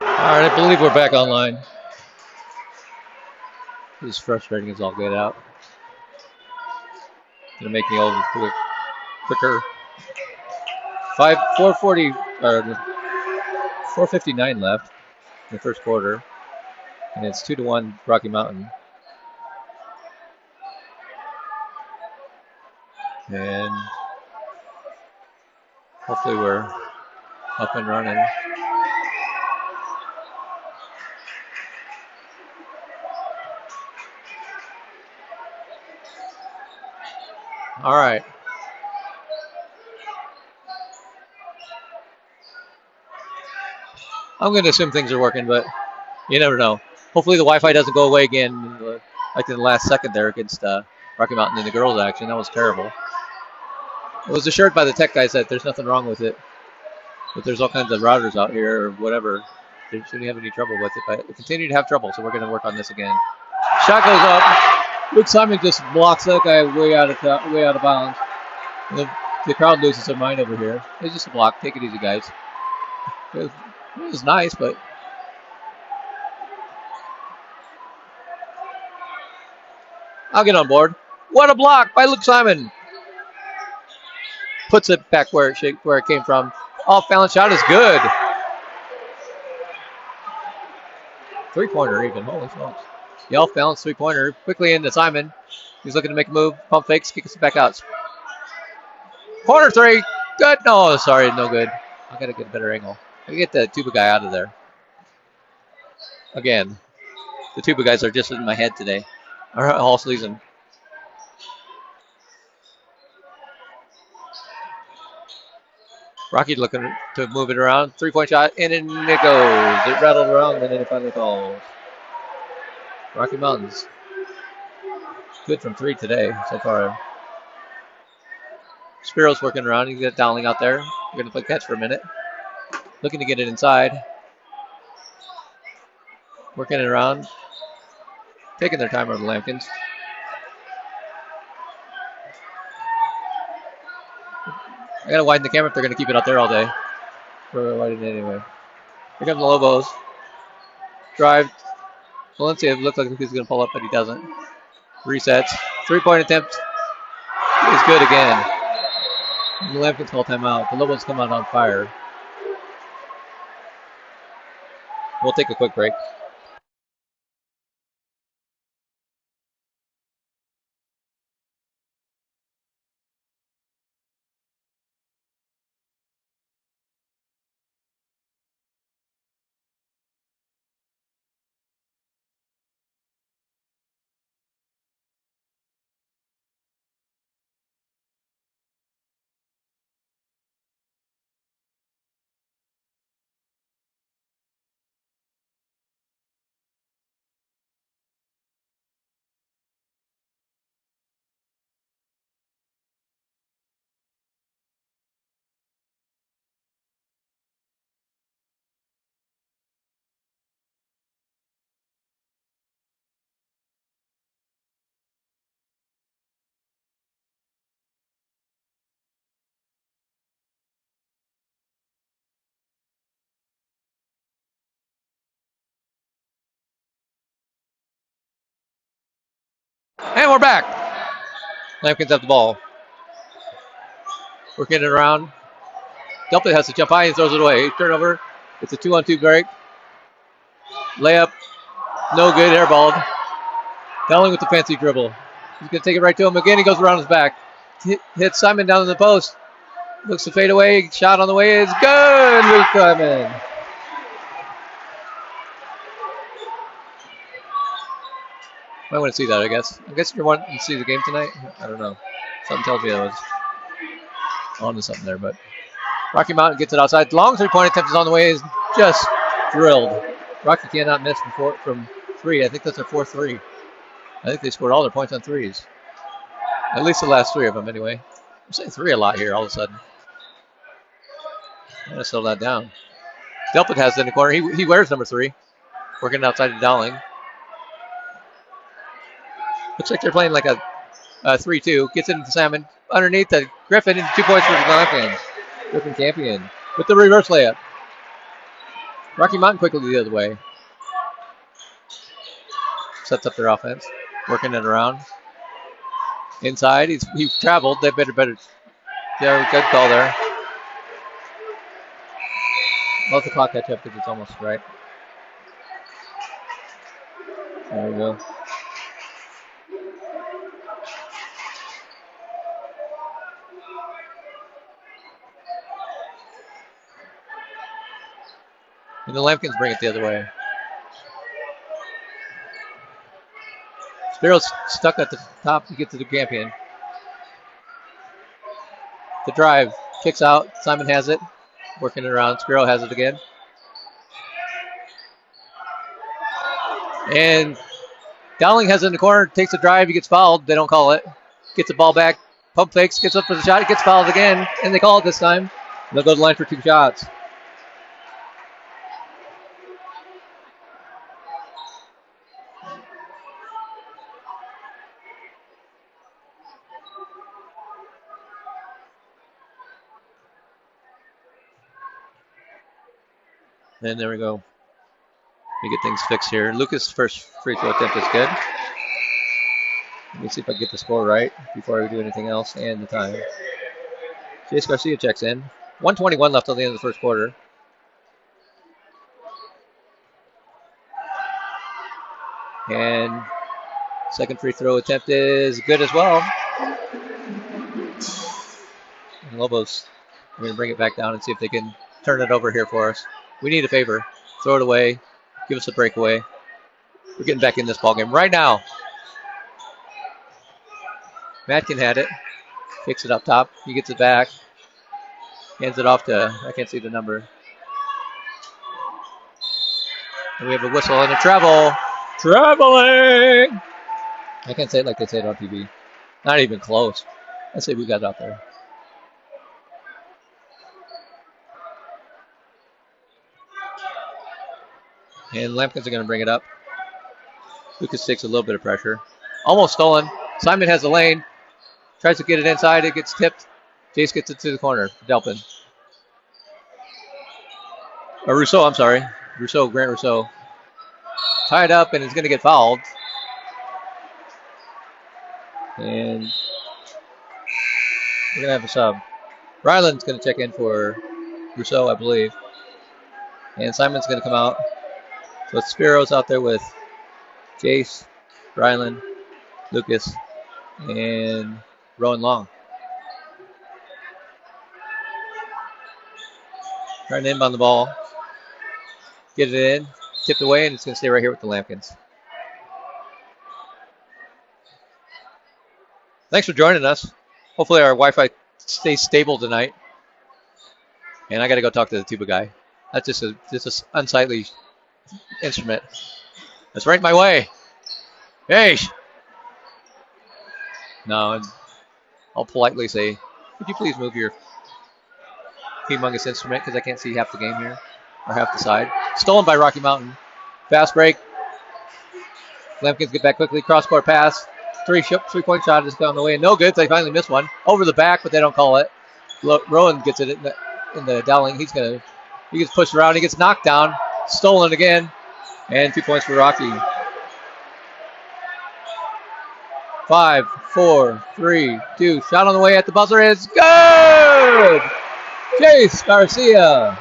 All right, I believe we're back online. This is frustrating as all get out. Gonna make me old quicker. 440 or 4:59 left in the first quarter, and it's 2-1 Rocky Mountain. And hopefully we're up and running. All right. I'm going to assume things are working, but you never know. Hopefully the Wi-Fi doesn't go away again, like in the last second there against Rocky Mountain in the girls' action. That was terrible. It was assured by the tech guys that there's nothing wrong with it, but there's all kinds of routers out here or whatever. They shouldn't have any trouble with it, but we continue to have trouble, so we're going to work on this again. Shot goes up. Luke Simon just blocks that guy way out of bounds. And the crowd loses their mind over here. It's just a block. Take it easy, guys. It was nice, but I'll get on board. What a block by Luke Simon. Puts it back where it came from. Off balance shot is good. 3-pointer even. Holy smokes. The off balance 3-pointer. Quickly into Simon. He's looking to make a move. Pump fakes. Kicks it back out. Corner three. Good. No, sorry. No good. I got to get a better angle. I get the tuba guy out of there. Again, the tuba guys are just in my head today. All season. Rocky looking to move it around. 3-point shot, and in it goes. It rattled around, and then it finally falls. Rocky Mountains. Good from 3 today so far. Spiro's working around. He's got Dowling out there. We're going to play catch for a minute. Looking to get it inside. Working it around. Taking their time on the Lampkins. I got to widen the camera if they're going to keep it out there all day. We're widening it anyway. Here comes the Lobos. Drive. Valencia looks like he's going to pull up, but he doesn't. Resets. 3-point attempt. It's good again. The Lampkins call timeout. The Lobos come out on fire. We'll take a quick break. And we're back. Lampkins have the ball. Working it around. Delta has to jump high and throws it away. Turnover. It's a 2-on-2 break. Layup. No good. Airballed. Dowling with the fancy dribble. He's going to take it right to him. Again, he goes around his back. Hits Simon down in the post. Looks to fade away. Shot on the way is good. Luke Simon. Might want to see that, I guess. I guess you're wanting to see the game tonight. I don't know. Something tells me I was on to something there, but Rocky Mountain gets it outside. Long 3-point attempt is on the way. Is just drilled. Rocky cannot miss from 3. I think that's their 4th 3. I think they scored all their points on 3s. At least the last 3 of them, anyway. I'm saying 3 a lot here all of a sudden. I'm going to slow that down. Delpit has it in the corner. He wears number 3. Working outside of Dowling. Looks like they're playing like a 3-2. Gets it into Salmon. Underneath the Griffin into 2 points for the Lampkins. Griffin Campion with the reverse layup. Rocky Mountain quickly the other way. Sets up their offense. Working it around. Inside. He traveled. They better. Yeah, good call there. Let the clock catch up because it's almost right. There we go. And the Lampkins bring it the other way. Spiro's stuck at the top to get to the champion. The drive. Kicks out. Simon has it. Working it around. Spiro has it again. And Dowling has it in the corner. Takes a drive. He gets fouled. They don't call it. Gets the ball back. Pump fakes. Gets up for the shot. He gets fouled again. And they call it this time. They'll go to the line for 2 shots. And there we go. We get things fixed here. Lucas' first free throw attempt is good. Let me see if I can get the score right before I do anything else and the time. Jace Garcia checks in. 1:21 left till the end of the first quarter. And second free throw attempt is good as well. And Lobos are going to bring it back down and see if they can turn it over here for us. We need a favor. Throw it away. Give us a breakaway. We're getting back in this ballgame right now. Matkin had it. Kicks it up top. He gets it back. Hands it off to, I can't see the number. And we have a whistle and a travel. Traveling! I can't say it like they say it on TV. Not even close. I say we got it out there. And Lampkins are going to bring it up. Lucas takes a little bit of pressure. Almost stolen. Simon has the lane. Tries to get it inside. It gets tipped. Jace gets it to the corner. Delpin. Or Rousseau, I'm sorry. Grant Rousseau. Tied up and is going to get fouled. And we're going to have a sub. Ryland's going to check in for Rousseau, I believe. And Simon's going to come out. So it's Spiro's out there with Jace, Ryland, Lucas, and Rowan Long. Trying to inbound the ball. Get it in. Tipped away, and it's going to stay right here with the Lampkins. Thanks for joining us. Hopefully our Wi-Fi stays stable tonight. And I got to go talk to the tuba guy. That's just a unsightly instrument. That's right my way. Hey! No, I'll politely say, could you please move your humongous instrument because I can't see half the game here, or half the side. Stolen by Rocky Mountain. Fast break. Lampkins get back quickly. Cross-court pass. Three-point shot is down the way. No good. They finally miss one. Over the back, but they don't call it. Rowan gets it in the Dowling. He gets pushed around. He gets knocked down. Stolen again. And 2 points for Rocky. 5, 4, 3, 2. Shot on the way at the buzzer is good! Jace Garcia.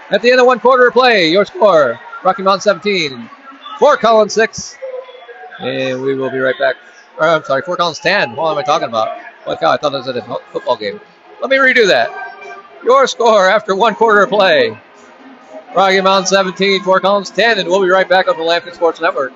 At the end of 1 quarter of play, your score, Rocky Mountain 17, Fort Collins 6. And we will be right back. I'm sorry, Fort Collins 10. What am I talking about? Oh, God, I thought it was at a football game. Let me redo that. Your score after 1 quarter of play, Rocky Mountain 17, Fort Collins 10. And we'll be right back on the Lampkin Sports Network.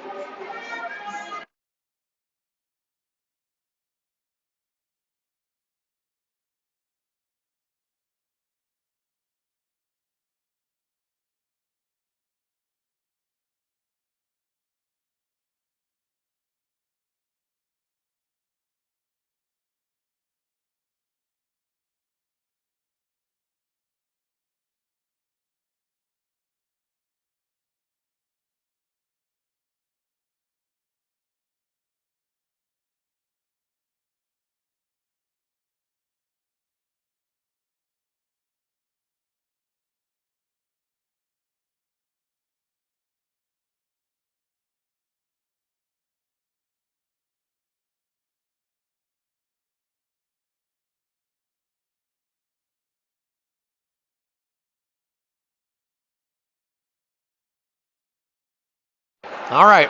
All right.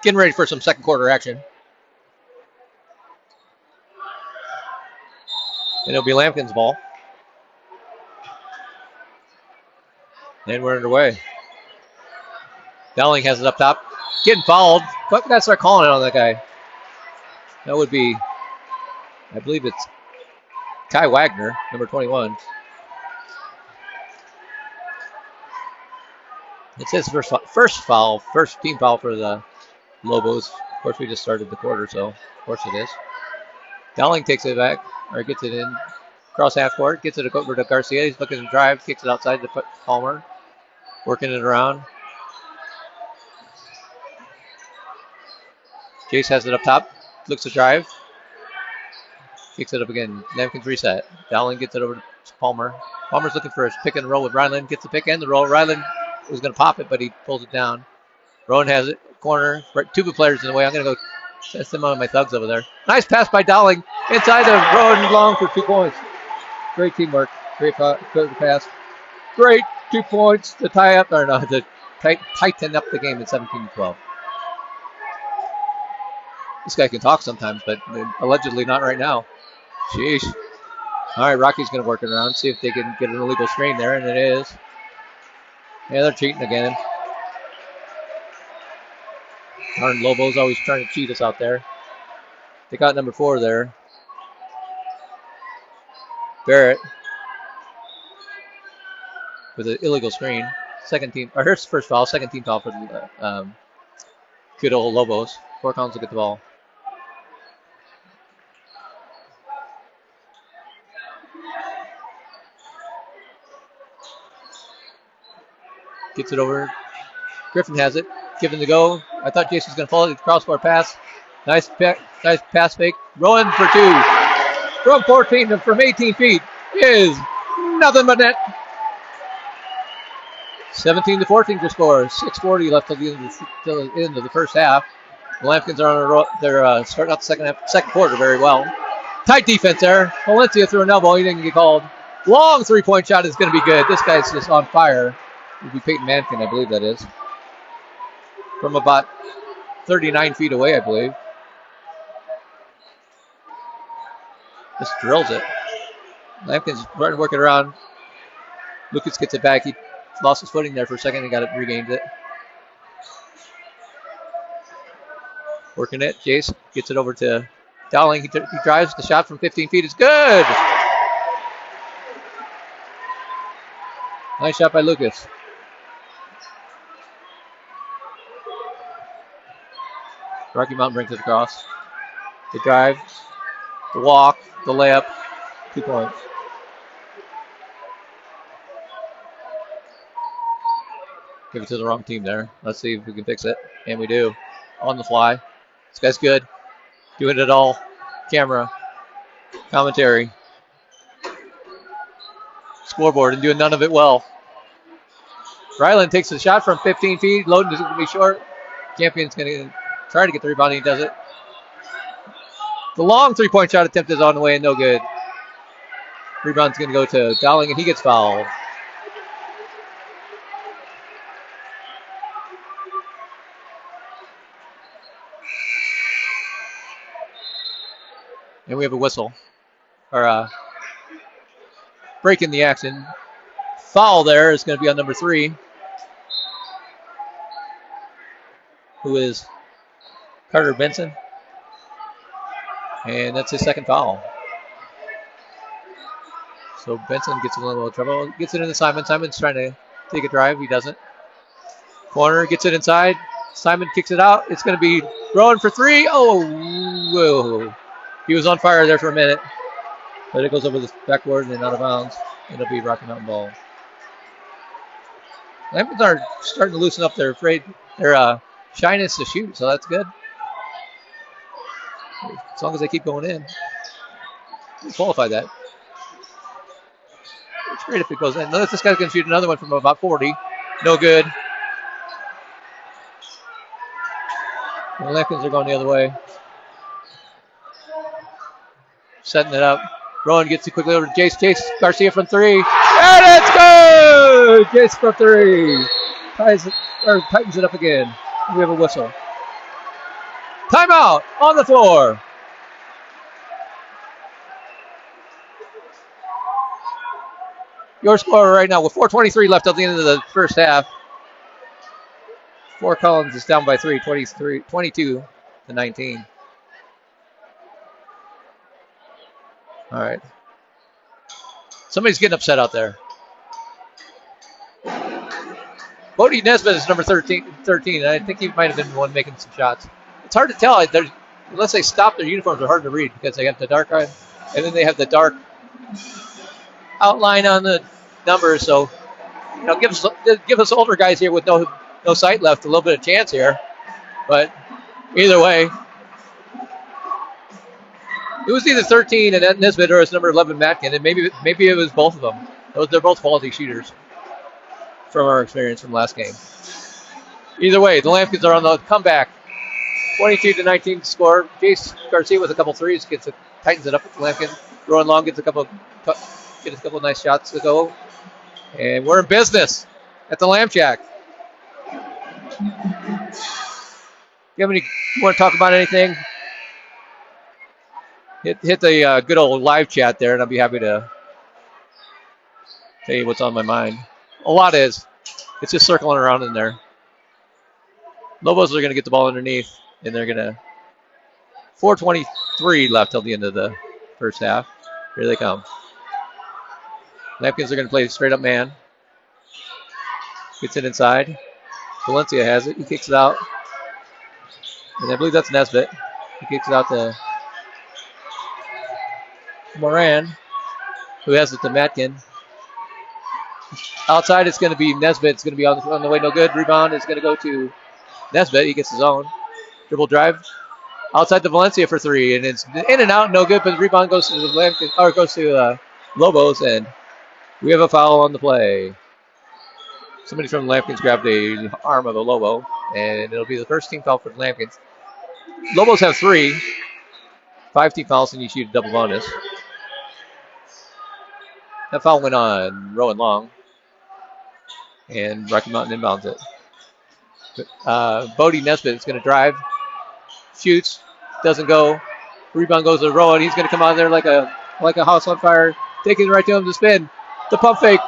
Getting ready for some second quarter action. And it'll be Lampkin's ball. And we're underway. Dowling has it up top. Getting fouled. But we got to start calling it on that guy. That would be, I believe it's Kai Wagner, number 21. It's his first foul, first team foul for the Lobos. Of course, we just started the quarter, so of course it is. Dowling takes it back, or gets it in. Cross half court, gets it over to Garcia. He's looking to drive, kicks it outside to Palmer. Working it around. Jace has it up top. Looks to drive. Kicks it up again. Lampkin's reset. Dowling gets it over to Palmer. Palmer's looking for his pick and roll with Ryland. Gets the pick and the roll. Ryland was going to pop it, but he pulls it down. Rowan has it. Corner. Two good players in the way. I'm going to go test them on my thugs over there. Nice pass by Dowling. Inside of Rowan long for 2 points. Great teamwork. Great pass. Great 2 points to tie up, or no, to tighten up the game at 17-12. This guy can talk sometimes, but allegedly not right now. Sheesh. All right, Rocky's going to work it around, see if they can get an illegal screen there, and it is. Yeah, they're cheating again. Darn Lobo's always trying to cheat us out there. They got number 4 there. Barrett with an illegal screen. Second team, or her first foul, second team foul for the good old Lobos. 4 counts to get the ball. Gets it over. Griffin has it. Given the go. I thought Jason was going to follow the cross-court pass. Nice pass fake. Rowan for 2. From 14 from 18 feet is nothing but net. 17-14 to score. 6:40 left till the end of the first half. The Lampkins are on they're starting out the second quarter very well. Tight defense there. Valencia threw an elbow. He didn't get called. Long 3-point shot is going to be good. This guy's just on fire. It'll be Peyton Mankin, I believe that is. From about 39 feet away, I believe. Just drills it. Lampkin's trying to work it around. Lucas gets it back. He lost his footing there for a second and regained it. Working it. Jace gets it over to Dowling. He drives. The shot from 15 feet is good. Nice shot by Lucas. Rocky Mountain brings it across. The drive. The walk. The layup. 2 points. Give it to the wrong team there. Let's see if we can fix it. And we do. On the fly. This guy's good. Doing it all. Camera. Commentary. Scoreboard and doing none of it well. Ryland takes the shot from 15 feet. Loden is going to be short. Champion's going to try to get the rebound. He does it. The long 3-point shot attempt is on the way and no good. Rebound's going to go to Dowling and he gets fouled. And we have a whistle. Or break in the action. Foul there is going to be on number 3. Who is Carter Benson. And that's his second foul. So Benson gets a little trouble. Gets it into Simon. Simon's trying to take a drive. He doesn't. Corner gets it inside. Simon kicks it out. It's going to be Rowan for 3. Oh, whoa. He was on fire there for a minute. But it goes over the backboard and out of bounds. It'll be Rocky Mountain ball. Lampkins are starting to loosen up their shyness to shoot, so that's good. As long as they keep going in. We'll qualify that. It's great if it goes in. Notice this guy's going to shoot another one from about 40. No good. The Lampkins are going the other way. Setting it up. Rowan gets it quickly over to Jace. Jace Garcia from 3. And it's good! Jace from 3. Tightens it up again. We have a whistle. Timeout on the floor. Your score right now with 4:23 left at the end of the first half. Fort Collins is down by 3, 22 to 19. All right. Somebody's getting upset out there. Bodie Nesbitt is number 13, and I think he might have been the one making some shots. It's hard to tell. Unless they stop, their uniforms are hard to read because they have the dark eye, and then they have the dark outline on the numbers. So, give us older guys here with no sight left a little bit of chance here. But either way, it was either 13 and Nesbitt or it's number 11 Matkin, and maybe it was both of them. They're both quality shooters from our experience from last game. Either way, the Lampkins are on the comeback. 22 to 19 score. Jace Garcia with a couple threes tightens it up with the Lampkin. Rowan Long gets a couple nice shots to go, and we're in business at the Lamp Shack. You want to talk about anything? Hit the good old live chat there, and I'll be happy to tell you what's on my mind. A lot is. It's just circling around in there. Lobos are going to get the ball underneath, and they're going to 4:23 left till the end of the first half. Here they come. Lampkins are going to play straight up man. Gets it inside. Valencia has it. He kicks it out. And I believe that's Nesbitt. He kicks it out to Moran, who has it to Matkin. Outside, it's going to be Nesbitt. It's going to be on the way, no good. Rebound is going to go to Nesbitt. He gets his own. Dribble drive. Outside to Valencia for three, and it's in and out, no good, but the rebound goes to Lobos, and we have a foul on the play. Somebody from the Lampkins grabbed the arm of a Lobo, and it'll be the first team foul for the Lampkins. Lobos have 3. 5 team fouls, and you shoot a double bonus. That foul went on Rowan Long, and Rocky Mountain inbounds it. Bodie Nesbitt is going to drive, shoots, doesn't go. Rebound goes to Rowan. He's going to come out there like a house on fire, taking it right to him to spin. The pump fake,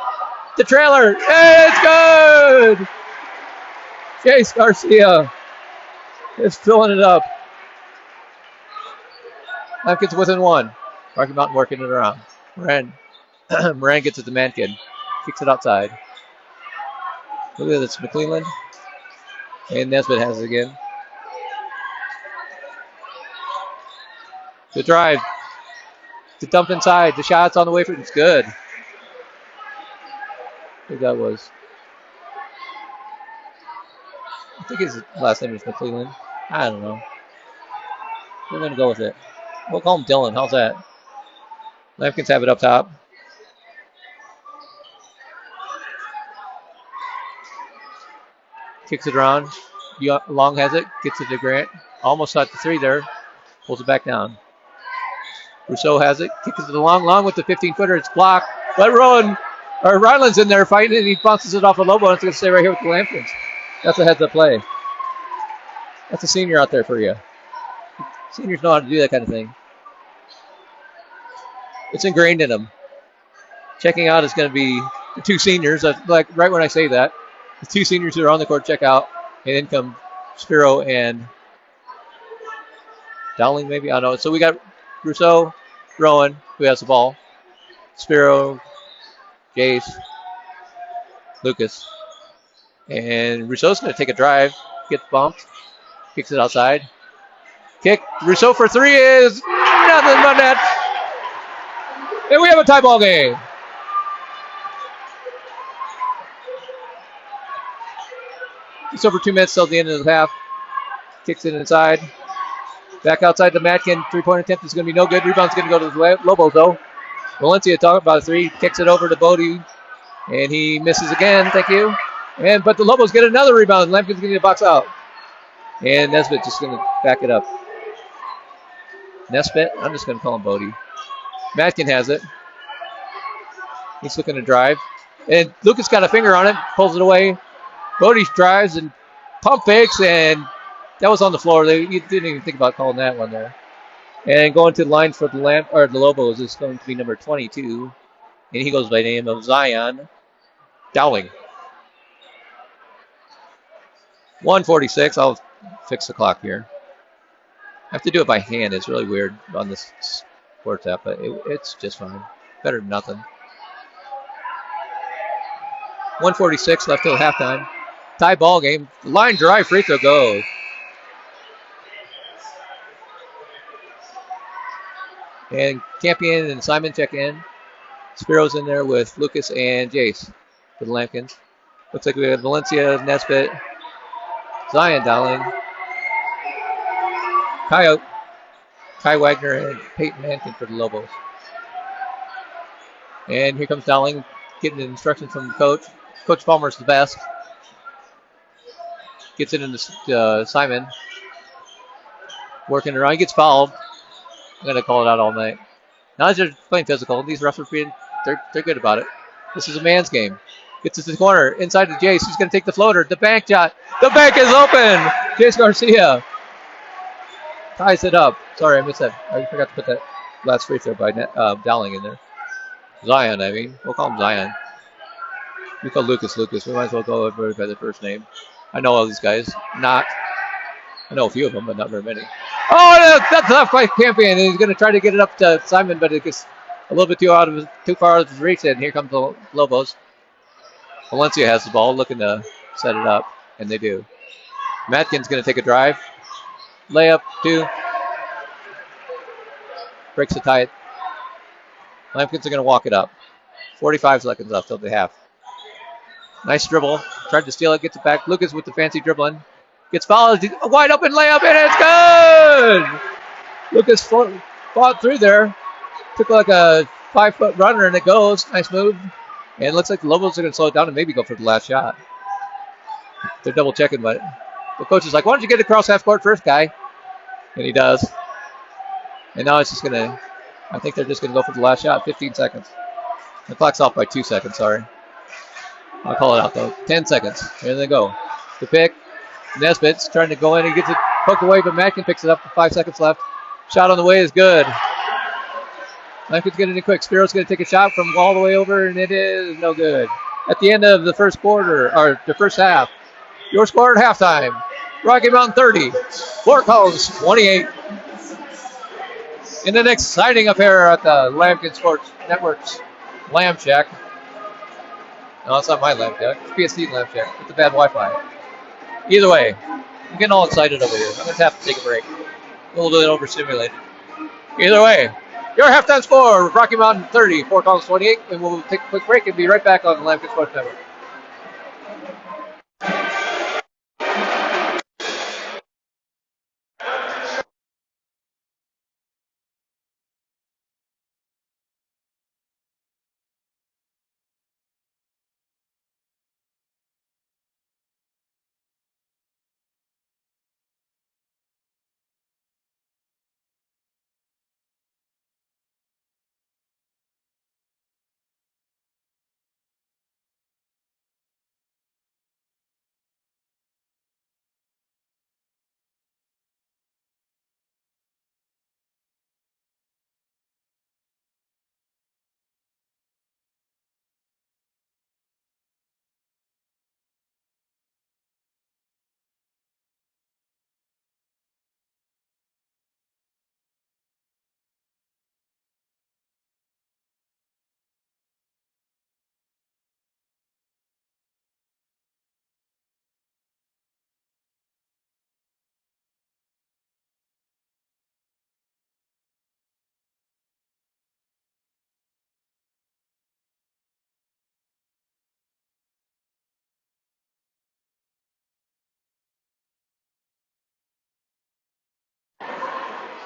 the trailer, and it's good! Chase Garcia is filling it up. Lampkins within 1. Rocky Mountain working it around. Moran gets it to Mankin. Kicks it outside. Look at this, McClellan. And Nesbitt has it again. The drive. The dump inside. The shot's on the way for it. It's good. I think that was. I think his last name is McClellan. I don't know. We're going to go with it. We'll call him Dylan. How's that? Lampkins have it up top. Kicks it around. Long has it. Gets it to Grant. Almost shot the 3 there. Pulls it back down. Rousseau has it. Kicks it to the Long with the 15-footer. It's blocked. But Ryland's in there fighting, and he bounces it off a Lobo, and it's going to stay right here with the Lampkins. That's a heads-up play. That's a senior out there for you. Seniors know how to do that kind of thing. It's ingrained in them. Checking out is going to be the 2 seniors. Like right when I say that, the 2 seniors who are on the court check out, and in come Spiro and Dowling, maybe? I don't know. So we got Rousseau, Rowan, who has the ball, Spiro, Jace, Lucas. And Rousseau's going to take a drive, gets bumped, kicks it outside. Kick. Rousseau for 3 is nothing but net. And we have a tie ball game. Just over 2 minutes till the end of the half. Kicks it inside. Back outside to Matkin. 3-point attempt is going to be no good. Rebound's going to go to the Lobos, though. Valencia talking about a 3. Kicks it over to Bodie. And he misses again. Thank you. But the Lobos get another rebound. Lampkin's going to box out. And Nesbitt just going to back it up. Nesbitt? I'm just going to call him Bodie. Matkin has it. He's looking to drive. And Lucas got a finger on it. Pulls it away. Bodie drives and Pump fakes, and that was on the floor. You didn't even think about calling that one there. And going to the line for the Lobos is going to be number 22, and he goes by the name of Zion Dowling. 1:46. I'll fix the clock here. I have to do it by hand. It's really weird on this sports app, but it's just fine. Better than nothing. 1:46 left till halftime. Tie ball game. Line drive, free throw goes. And Campion and Simon check in. Spiro's in there with Lucas and Jace for the Lampkins. Looks like we have Valencia, Nesbitt, Zion Dowling, Kai Wagner, and Peyton Mankin for the Lobos. And here comes Dowling getting instructions from the coach. Coach Palmer's the best. Gets it into Simon. Working around. He gets fouled. I'm going to call it out all night. Now they're playing physical. These refs are they're good about it. This is a man's game. Gets to the corner. Inside to Jace. He's going to take the floater. The bank shot. The bank is open. Jace Garcia ties it up. Sorry, I missed that. I forgot to put that last free throw by Dowling in there. Zion, I mean. We'll call him Zion. We call Lucas. We might as well go over by the first name. I know all these guys. I know a few of them, but not very many. Oh, that's left by Campion. He's going to try to get it up to Simon, but it gets a little bit too far out of his reach. And here comes the Lobos. Valencia has the ball, looking to set it up, and they do. Matkin's going to take a drive. Layup, 2. Breaks the tie. Lampkins are going to walk it up. 45 seconds left till the half. Nice dribble. Tried to steal it, gets it back. Lucas with the fancy dribbling. Gets fouled. A wide open layup, and it's good! Lucas fought through there. Took like a 5-foot runner, and it goes. Nice move. And it looks like the Lobos are going to slow it down and maybe go for the last shot. They're double checking, but the coach is like, why don't you get across half court first, guy? And he does. And now it's just going to, I think they're just going to go for the last shot. 15 seconds. The clock's off by 2 seconds, sorry. I'll call it out, though. 10 seconds. Here they go. The pick. Nesbitt's trying to go in. He gets it poked away, but Mackin picks it up with 5 seconds left. Shot on the way is good. Mackin's getting it quick. Spiro's going to take a shot from all the way over, and it is no good. At the end of the first quarter, or the first half, your score at halftime, Rocky Mountain 30, Fort Collins 28. In an exciting affair at the Lambkin Sports Network's Lamb Shack. No, it's not my Lamb Shack. It's PSC Lamb Shack with the bad Wi-Fi. Either way, I'm getting all excited over here. I'm going to have to take a break. A little bit overstimulated. Either way, your halftime score, Rocky Mountain 30, Fort Collins 28, and we'll take a quick break and be right back on the Lambkin Sports Network.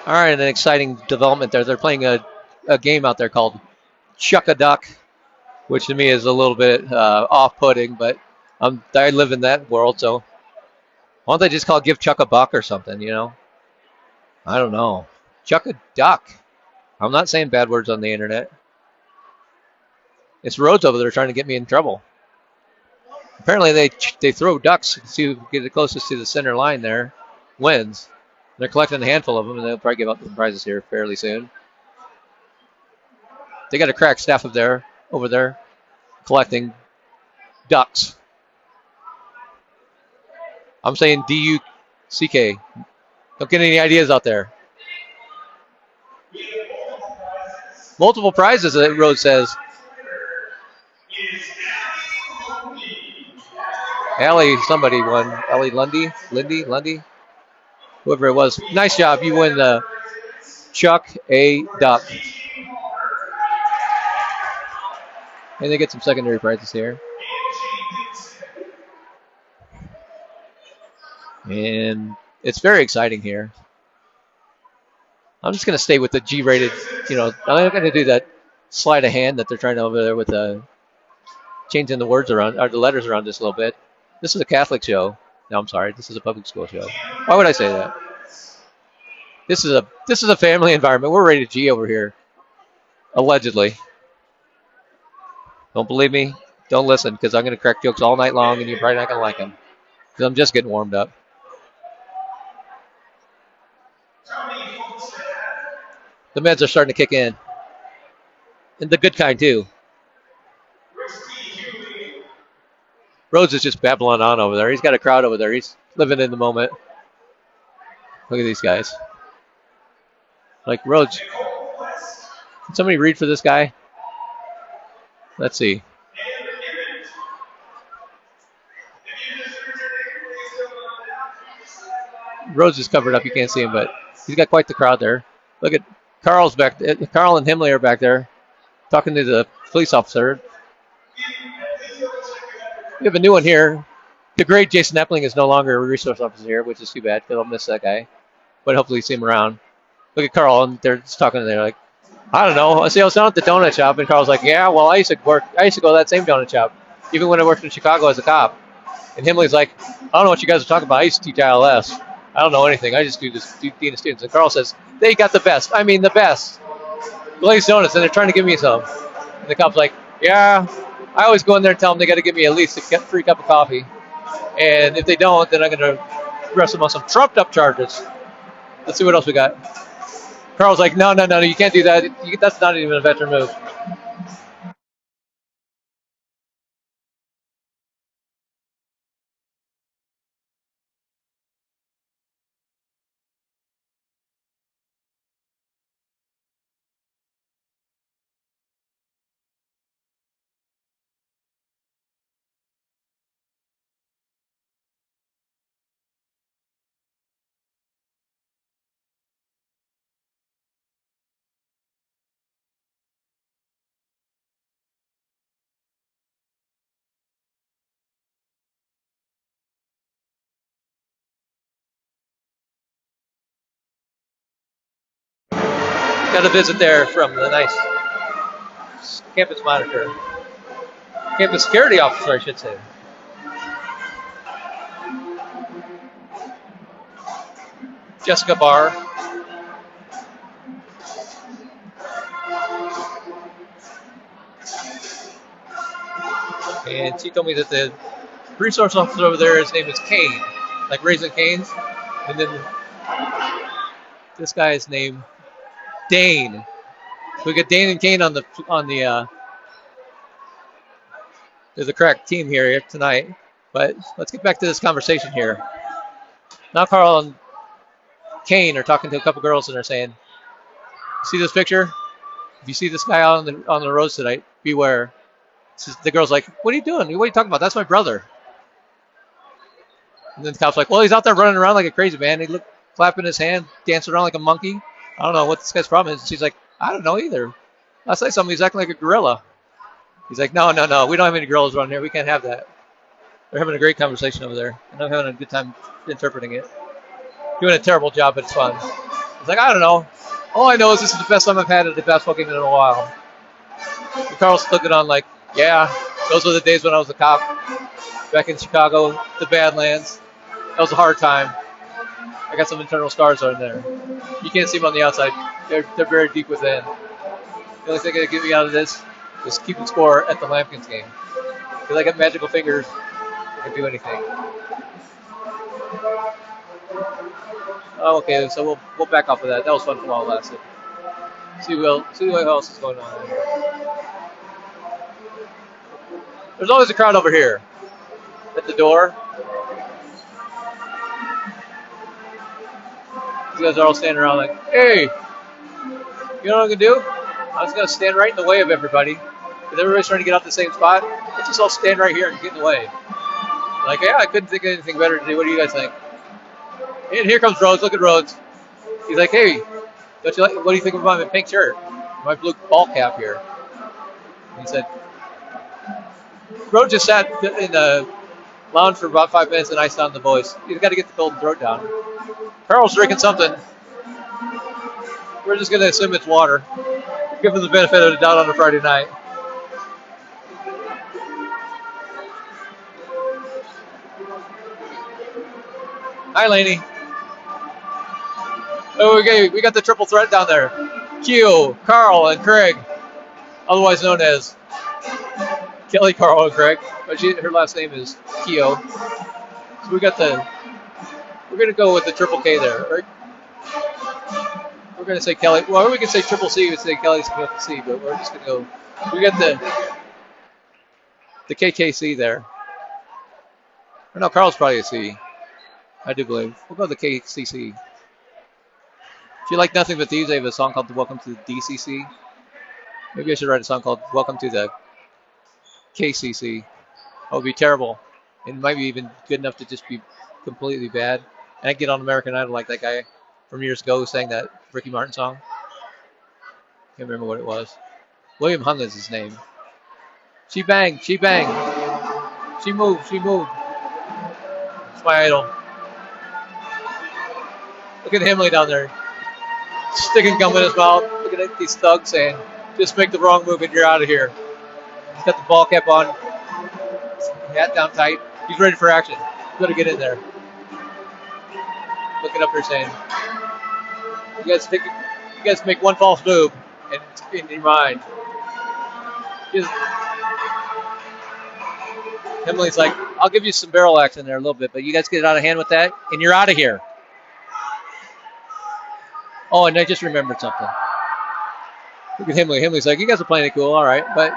All right, an exciting development there. They're playing a game out there called Chuck-a-Duck, which to me is a little bit off-putting, but I live in that world, so why don't they just call it Give Chuck a Buck or something, you know? I don't know. Chuck-a-Duck. I'm not saying bad words on the internet. It's Rhodes over there trying to get me in trouble. Apparently they throw ducks to see who can get the closest to the center line there wins. They're collecting a handful of them, and they'll probably give out the prizes here fairly soon. They got a crack staff over there collecting ducks. I'm saying D-U-C-K. Don't get any ideas out there. Multiple prizes, Rose says. Allie, somebody won. Allie Lundy, whoever it was. Nice job. You win the Chuck A. Duck. And they get some secondary prizes here. And it's very exciting here. I'm just going to stay with the G-rated, I'm not going to do that sleight of hand that they're trying to over there with changing the words around, or the letters around just a little bit. This is a Catholic show. No, I'm sorry. This is a public school show. Why would I say that? This is a family environment. We're rated G over here. Allegedly. Don't believe me? Don't listen, because I'm going to crack jokes all night long, and you're probably not going to like them. Because I'm just getting warmed up. The meds are starting to kick in. And the good kind, too. Rhodes is just babbling on over there. He's got a crowd over there. He's living in the moment. Look at these guys. Like, Rhodes, can somebody read for this guy? Let's see. Rhodes is covered up. You can't see him, but he's got quite the crowd there. Look at Carl's back. Carl and Himley are back there talking to the police officer. We have a new one here. The great Jason Epling is no longer a resource officer here, which is too bad because I'll miss that guy. But hopefully see him around. Look at Carl, and they're just talking there like, I don't know. I see I was down at the donut shop, and Carl's like, yeah, well, I used to go to that same donut shop, even when I worked in Chicago as a cop. And Himley's like, I don't know what you guys are talking about. I used to teach ILS. I don't know anything. I just do dean of students. And Carl says, they got the best. I mean, the best. Glazed donuts, and they're trying to give me some. And the cop's like, yeah, I always go in there and tell them they got to give me at least a free cup of coffee. And if they don't, then I'm going to arrest them on some trumped up charges. Let's see what else we got. Carl's like, no, you can't do that. That's not even a veteran move. Got a visit there from the nice campus monitor. Campus security officer, I should say. Jessica Barr. And she told me that the resource officer over there, his name is Kane, like Raising Cane's. And then this guy is named Dane. We got Dane and Kane on the there's a correct team here tonight. But let's get back to this conversation here. Now Carl and Kane are talking to a couple girls and they're saying, see this picture? If you see this guy out on the roads tonight, beware. The girl's like, what are you doing? What are you talking about? That's my brother. And then the cop's like, well, he's out there running around like a crazy man. He looked clapping his hand, dancing around like a monkey. I don't know what this guy's problem is. And she's like, I don't know either. I'll say something. He's acting like a gorilla. He's like, no. We don't have any gorillas around here. We can't have that. They're having a great conversation over there. And I'm having a good time interpreting it. Doing a terrible job, but it's fun. He's like, I don't know. All I know is this is the best time I've had at the basketball game in a while. And Carl's looking on like, yeah, those were the days when I was a cop back in Chicago, the Badlands. That was a hard time. I got some internal scars on there. You can't see them on the outside. They're very deep within. The only thing that get me out of this is keeping score at the Lampkins game. Because I got magical fingers Can't do anything. Oh, okay, so we'll back off of that. That was fun for while it lasted. See what else is going on here. There's always a crowd over here at the door. These guys are all standing around like, hey, you know what I'm gonna do? I'm just gonna stand right in the way of everybody. Because everybody's trying to get out the same spot. Let's just all stand right here and get in the way. Like, yeah, I couldn't think of anything better to do. What do you guys think? And here comes Rhodes. Look at Rhodes. He's like, hey, don't you like? What do you think about my pink shirt? My blue ball cap here. And he said, Rhodes just sat in the lounge for about 5 minutes and iced down the voice. He's got to get the golden throat down. Carl's drinking something. We're just going to assume it's water. Give him the benefit of the doubt on a Friday night. Hi, Laney. Oh, okay, we got the triple threat down there. Q, Carl, and Craig, otherwise known as Kelly, Carl, and Craig. But her last name is Keo. So we're going to go with the triple K there. Right? We're going to say Kelly. Well, we can say triple C. We say Kelly's going to C, but we're just going to go. We got the KKC there. Or no, Carl's probably a C. I do believe. We'll go with the KCC. If you like nothing but these, I have a song called Welcome to the DCC. Maybe I should write a song called Welcome to the KCC. That would be terrible. It might be even good enough to just be completely bad. And I get on American Idol like that guy from years ago who sang that Ricky Martin song. Can't remember what it was. William Hung is his name. She banged, she banged. She moved, she moved. It's my idol. Look at Himley down there. Sticking gum in his mouth. Look at these thugs saying, just make the wrong move and you're out of here. He's got the ball cap on. Hat down tight. He's ready for action. He's got to get in there. Looking up here saying, you guys make one false move and it's in your mind. Himley's like, I'll give you some barrel action there a little bit, but you guys get out of hand with that and you're out of here. Oh, and I just remembered something. Look at Himley. Himley's like, you guys are playing it cool, all right, but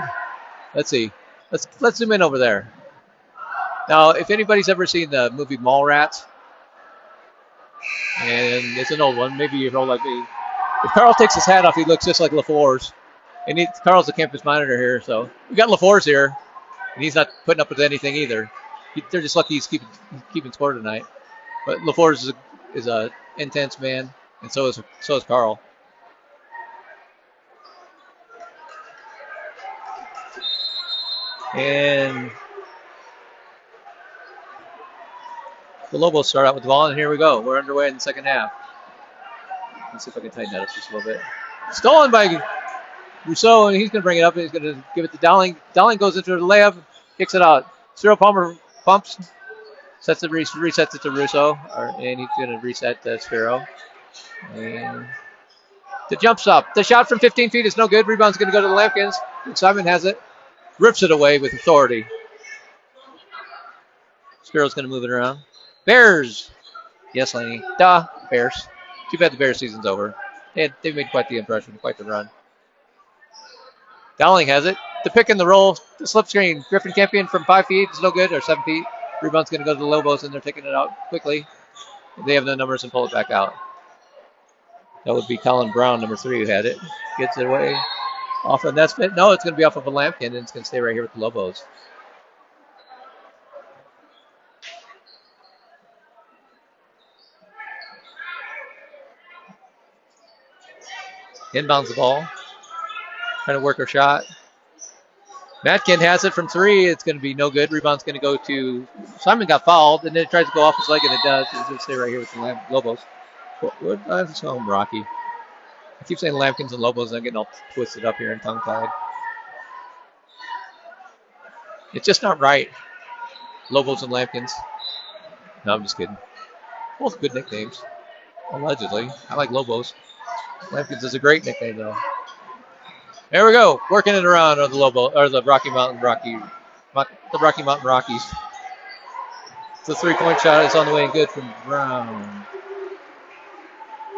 let's see. Let's zoom in over there. Now, if anybody's ever seen the movie Mallrats, and it's an old one, maybe you're old like me. If Carl takes his hat off, he looks just like LaFours. And Carl's the campus monitor here, so we got LaFours here, and he's not putting up with anything either. They're just lucky he's keeping score tonight. But LaFours is a intense man. And so is Carl. And the Lobos start out with the ball, and here we go. We're underway in the second half. Let's see if I can tighten that up just a little bit. Stolen by Rousseau, and he's going to bring it up, and he's going to give it to Dowling. Dowling goes into the layup, kicks it out. Cyril Palmer pumps, resets it to Russo, and he's going to reset to Sphero. And the jump stop. The shot from 15 feet is no good. Rebound's going to go to the Lampkins. Simon has it. Rips it away with authority. Spiro's going to move it around. Bears. Yes, Laney. Duh. Bears. Too bad the Bears season's over. They made quite the impression, quite the run. Dowling has it. The pick and the roll. The slip screen. Griffin Campion from 5 feet is no good, or 7 feet. Rebound's going to go to the Lobos, and they're taking it out quickly. They have no numbers and pull it back out. That would be Colin Brown, number 3, who had it. Gets it away. Off, and that's it. No, it's going to be off of a Lampkin, and it's going to stay right here with the Lobos. Inbounds the ball. Trying to work her shot. Matkin has it from 3. It's going to be no good. Rebound's going to go to Simon. Got fouled, and then it tries to go off his leg, and it does. It's going to stay right here with the Lobos. Let's call him Rocky. I keep saying Lampkins and Lobos, and I'm getting all twisted up here and tongue-tied. It's just not right. Lobos and Lampkins. No, I'm just kidding. Both good nicknames. Allegedly. I like Lobos. Lampkins is a great nickname, though. There we go. Working it around on the Rocky Mountain Rockies. The 3-point shot is on the way and good from Brown.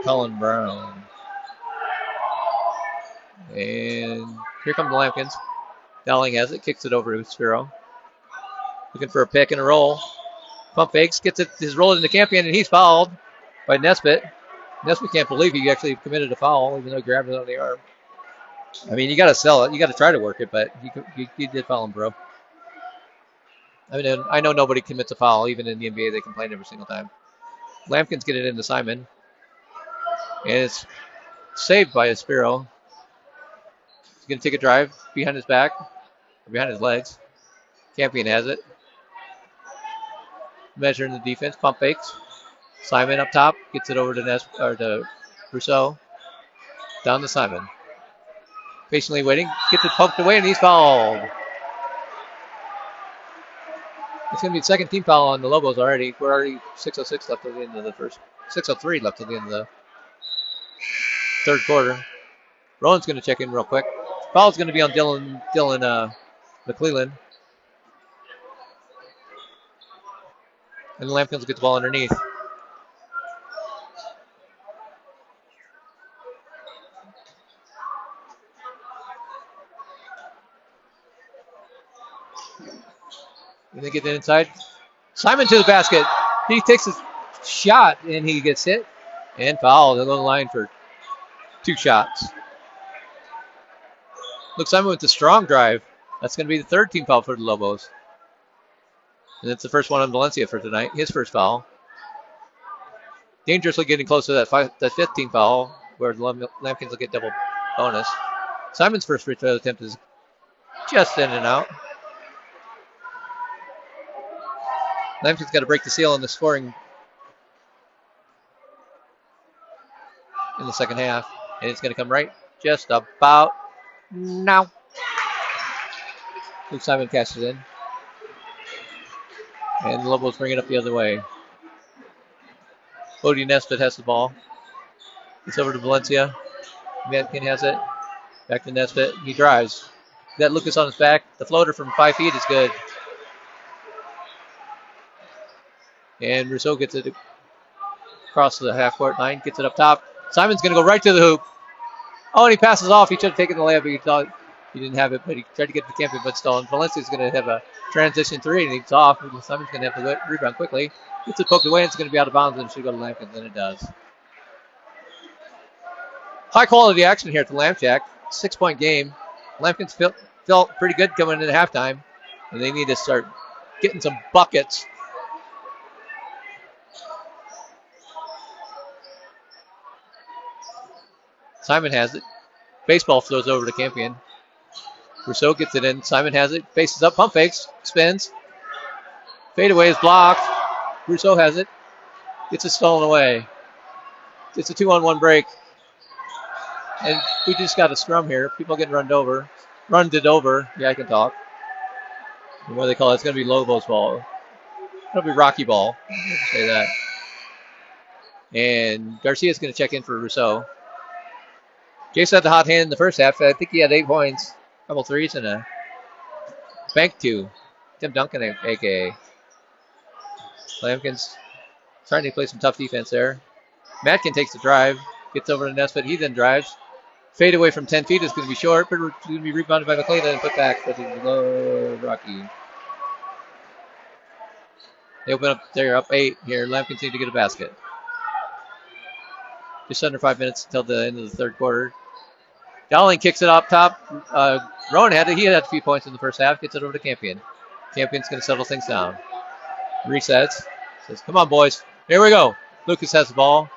Colin Brown. And here come the Lampkins. Dowling has it, kicks it over to Spiro. Looking for a pick and a roll. Pump fakes, gets it, is rolled into Campion, and he's fouled by Nesbitt. Nesbitt can't believe he actually committed a foul, even though he grabbed it on the arm. I mean, you got to sell it. You got to try to work it, but he did foul him, bro. I mean, I know nobody commits a foul. Even in the NBA, they complain every single time. Lampkins get it into Simon. And it's saved by Spiro. He's going to take a drive behind his back, or behind his legs. Campion has it. Measuring the defense, pump fakes. Simon up top, gets it over to Rousseau. Down to Simon. Patiently waiting, gets it poked away, and he's fouled. It's going to be the second team foul on the Lobos already. We're already 6:06 left at the end of the first. 6:03 left at the end of the third quarter. Rowan's going to check in real quick. Foul's going to be on Dylan McClellan. And the Lampkins will get the ball underneath. And they get it inside. Simon to the basket. He takes a shot and he gets hit and fouled. They're on the line for 2 shots. Look, Simon with the strong drive. That's going to be the third team foul for the Lobos. And it's the first one on Valencia for tonight. His first foul. Dangerously getting close to that fifth team foul, where the Lampkins will get double bonus. Simon's first free throw attempt is just in and out. Lampkins got to break the seal on the scoring in the second half. And it's going to come right just about now. Luke Simon cashes in. And the Lobos bring it up the other way. Bodie Nesbitt has the ball. It's over to Valencia. Matkin has it. Back to Nesbitt. He drives. Got Lucas on his back. The floater from 5 feet is good. And Rousseau gets it across the half-court line. Gets it up top. Simon's going to go right to the hoop. Oh, and he passes off. He should have taken the layup, but he thought he didn't have it. But he tried to get the Campion, but stalled. And Valencia's going to have a transition 3, and he's off. Simon's going to have to rebound quickly. Gets it poked away, and it's going to be out of bounds, and it should go to Lampkins, and it does. High-quality action here at the Lamp Shack. 6-point game. Lampkins felt pretty good coming into halftime, and they need to start getting some buckets. Simon has it. Baseball throws over to Campion. Rousseau gets it in. Simon has it. Faces up. Pump fakes. Spins. Fadeaway is blocked. Rousseau has it. Gets it stolen away. It's a 2-on-1 break. And we just got a scrum here. People getting runned over. Yeah, I can talk. And what do they call it? It's going to be Lobos ball. It'll be Rocky ball. Say that. And Garcia's going to check in for Rousseau. Jason had the hot hand in the first half. I think he had 8 points, a couple threes, and a bank 2. Tim Duncan, a.k.a. Lampkins trying to play some tough defense there. Matkin takes the drive, gets over to Nesbitt. He then drives. Fade away from 10 feet is going to be short, but it's going to be rebounded by McClellan and put back for the low Rocky. They open up. They're up 8 here. Lampkins need to get a basket. Just under 5 minutes until the end of the third quarter. Dowling kicks it up top. Rowan had it. He had a few points in the first half. Gets it over to Campion. Campion's going to settle things down. Resets. Says, come on, boys. Here we go. Lucas has the ball.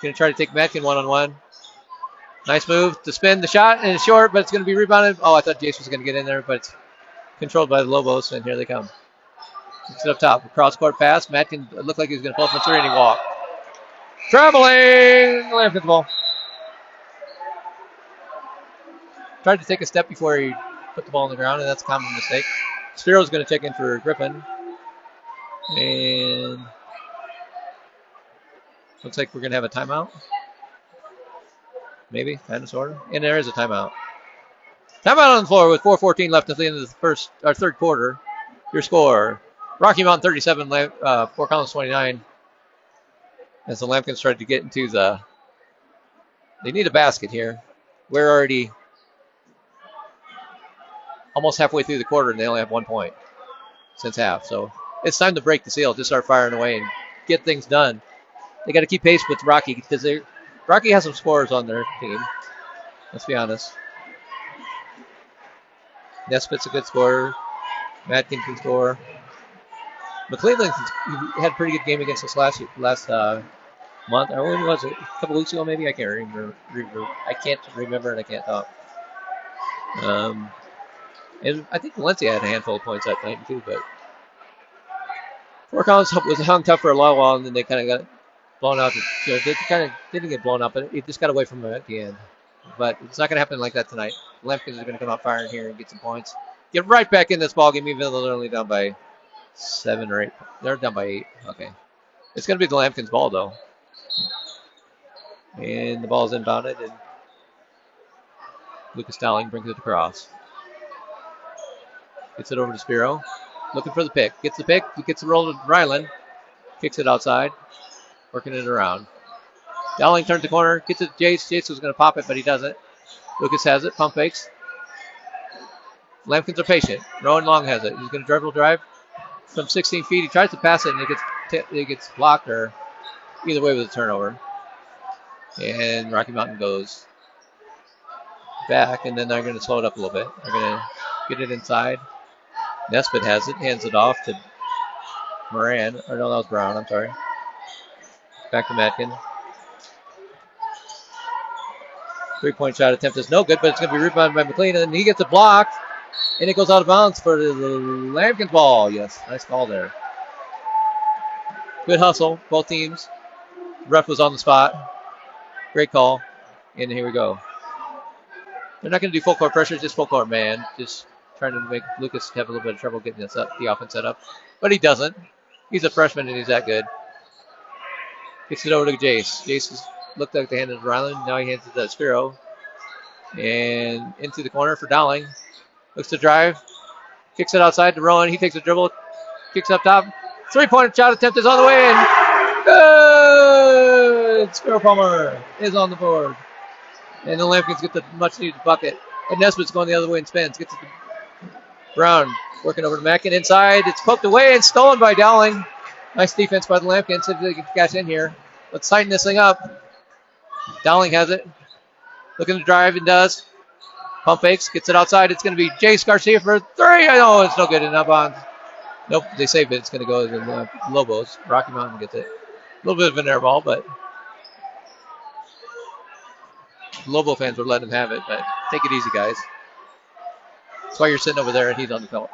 Going to try to take Matkin one-on-one. Nice move to spin the shot, and it's short, but it's going to be rebounded. Oh, I thought Jace was going to get in there, but it's controlled by the Lobos, and here they come. Kicks it up top. Cross-court pass. Matkin looked like he was going to pull from 3, and he walked. Traveling! Lampkins ball. Tried to take a step before he put the ball on the ground, and that's a common mistake. Spiro's going to check in for Griffin. And looks like we're going to have a timeout. Maybe, kind of, sort of. And there is a timeout. Timeout on the floor with 4:14 left at the end of the third quarter. Your score, Rocky Mountain 37, Fort Collins 29. As the Lambkins tried to get into the, they need a basket here. We're already almost halfway through the quarter, and they only have 1 point since half. So it's time to break the seal, just start firing away and get things done. They got to keep pace with Rocky because Rocky has some scorers on their team. Let's be honest. Nesbitt's a good scorer. Matkin can score. McClellan had a pretty good game against us last month. Or when was it? A couple weeks ago, maybe? I can't remember. I can't remember and I can't talk. And I think Valencia had a handful of points that night too, but Fort Collins was hung tough for a long while, and then they kind of got blown out. They kind of didn't get blown out, but it just got away from them at the end. But it's not going to happen like that tonight. The Lambkins are going to come out firing here and get some points. Get right back in this ballgame, even though they're only down by 7 or 8. They're down by 8. Okay. It's going to be the Lambkins' ball, though. And the ball is inbounded, and Lucas Dowling brings it across. Gets it over to Spiro. Looking for the pick. Gets the pick. Gets the roll to Ryland. Kicks it outside. Working it around. Dowling turns the corner. Gets it to Jace. Jace was going to pop it, but he doesn't. Lucas has it. Pump fakes. Lambkins are patient. Rowan Long has it. He's going to dribble drive from 16 feet. He tries to pass it, and it gets blocked, or either way with a turnover. And Rocky Mountain goes back, and then they're going to slow it up a little bit. They're going to get it inside. Nesbitt has it, hands it off to Moran. Or no, that was Brown, I'm sorry. Back to Matkin. 3-point shot attempt is no good, but it's going to be rebounded by McLean, and he gets it blocked, and it goes out of bounds for the Lambkins ball. Yes, nice call there. Good hustle, both teams. Ref was on the spot. Great call. And here we go. They're not going to do full court pressure, just full court man. Just trying to make Lucas have a little bit of trouble getting the offense set up. But he doesn't. He's a freshman and he's that good. Gets it over to Jace. Jace has looked like they handed it to Ryland. Now he hands it to Spiro. And into the corner for Dowling. Looks to drive. Kicks it outside to Rowan. He takes a dribble. Kicks up top. 3-point shot attempt is on the way in. Good! Spiro Palmer is on the board. And the Lambkins get the much-needed bucket. And Nesbitt's going the other way and spins. Gets it to Brown. Working over to Mackin inside. It's poked away and stolen by Dowling. Nice defense by the Lambkins. See if they can catch in here. Let's tighten this thing up. Dowling has it. Looking to drive and does. Pump fakes. Gets it outside. It's going to be Jace Garcia for 3. Oh, it's no good. And up on. Nope, they saved it. It's going to go to the Lobos. Rocky Mountain gets it. A little bit of an air ball, but Lobo fans would let him have it. But take it easy, guys. That's why you're sitting over there and he's on the court.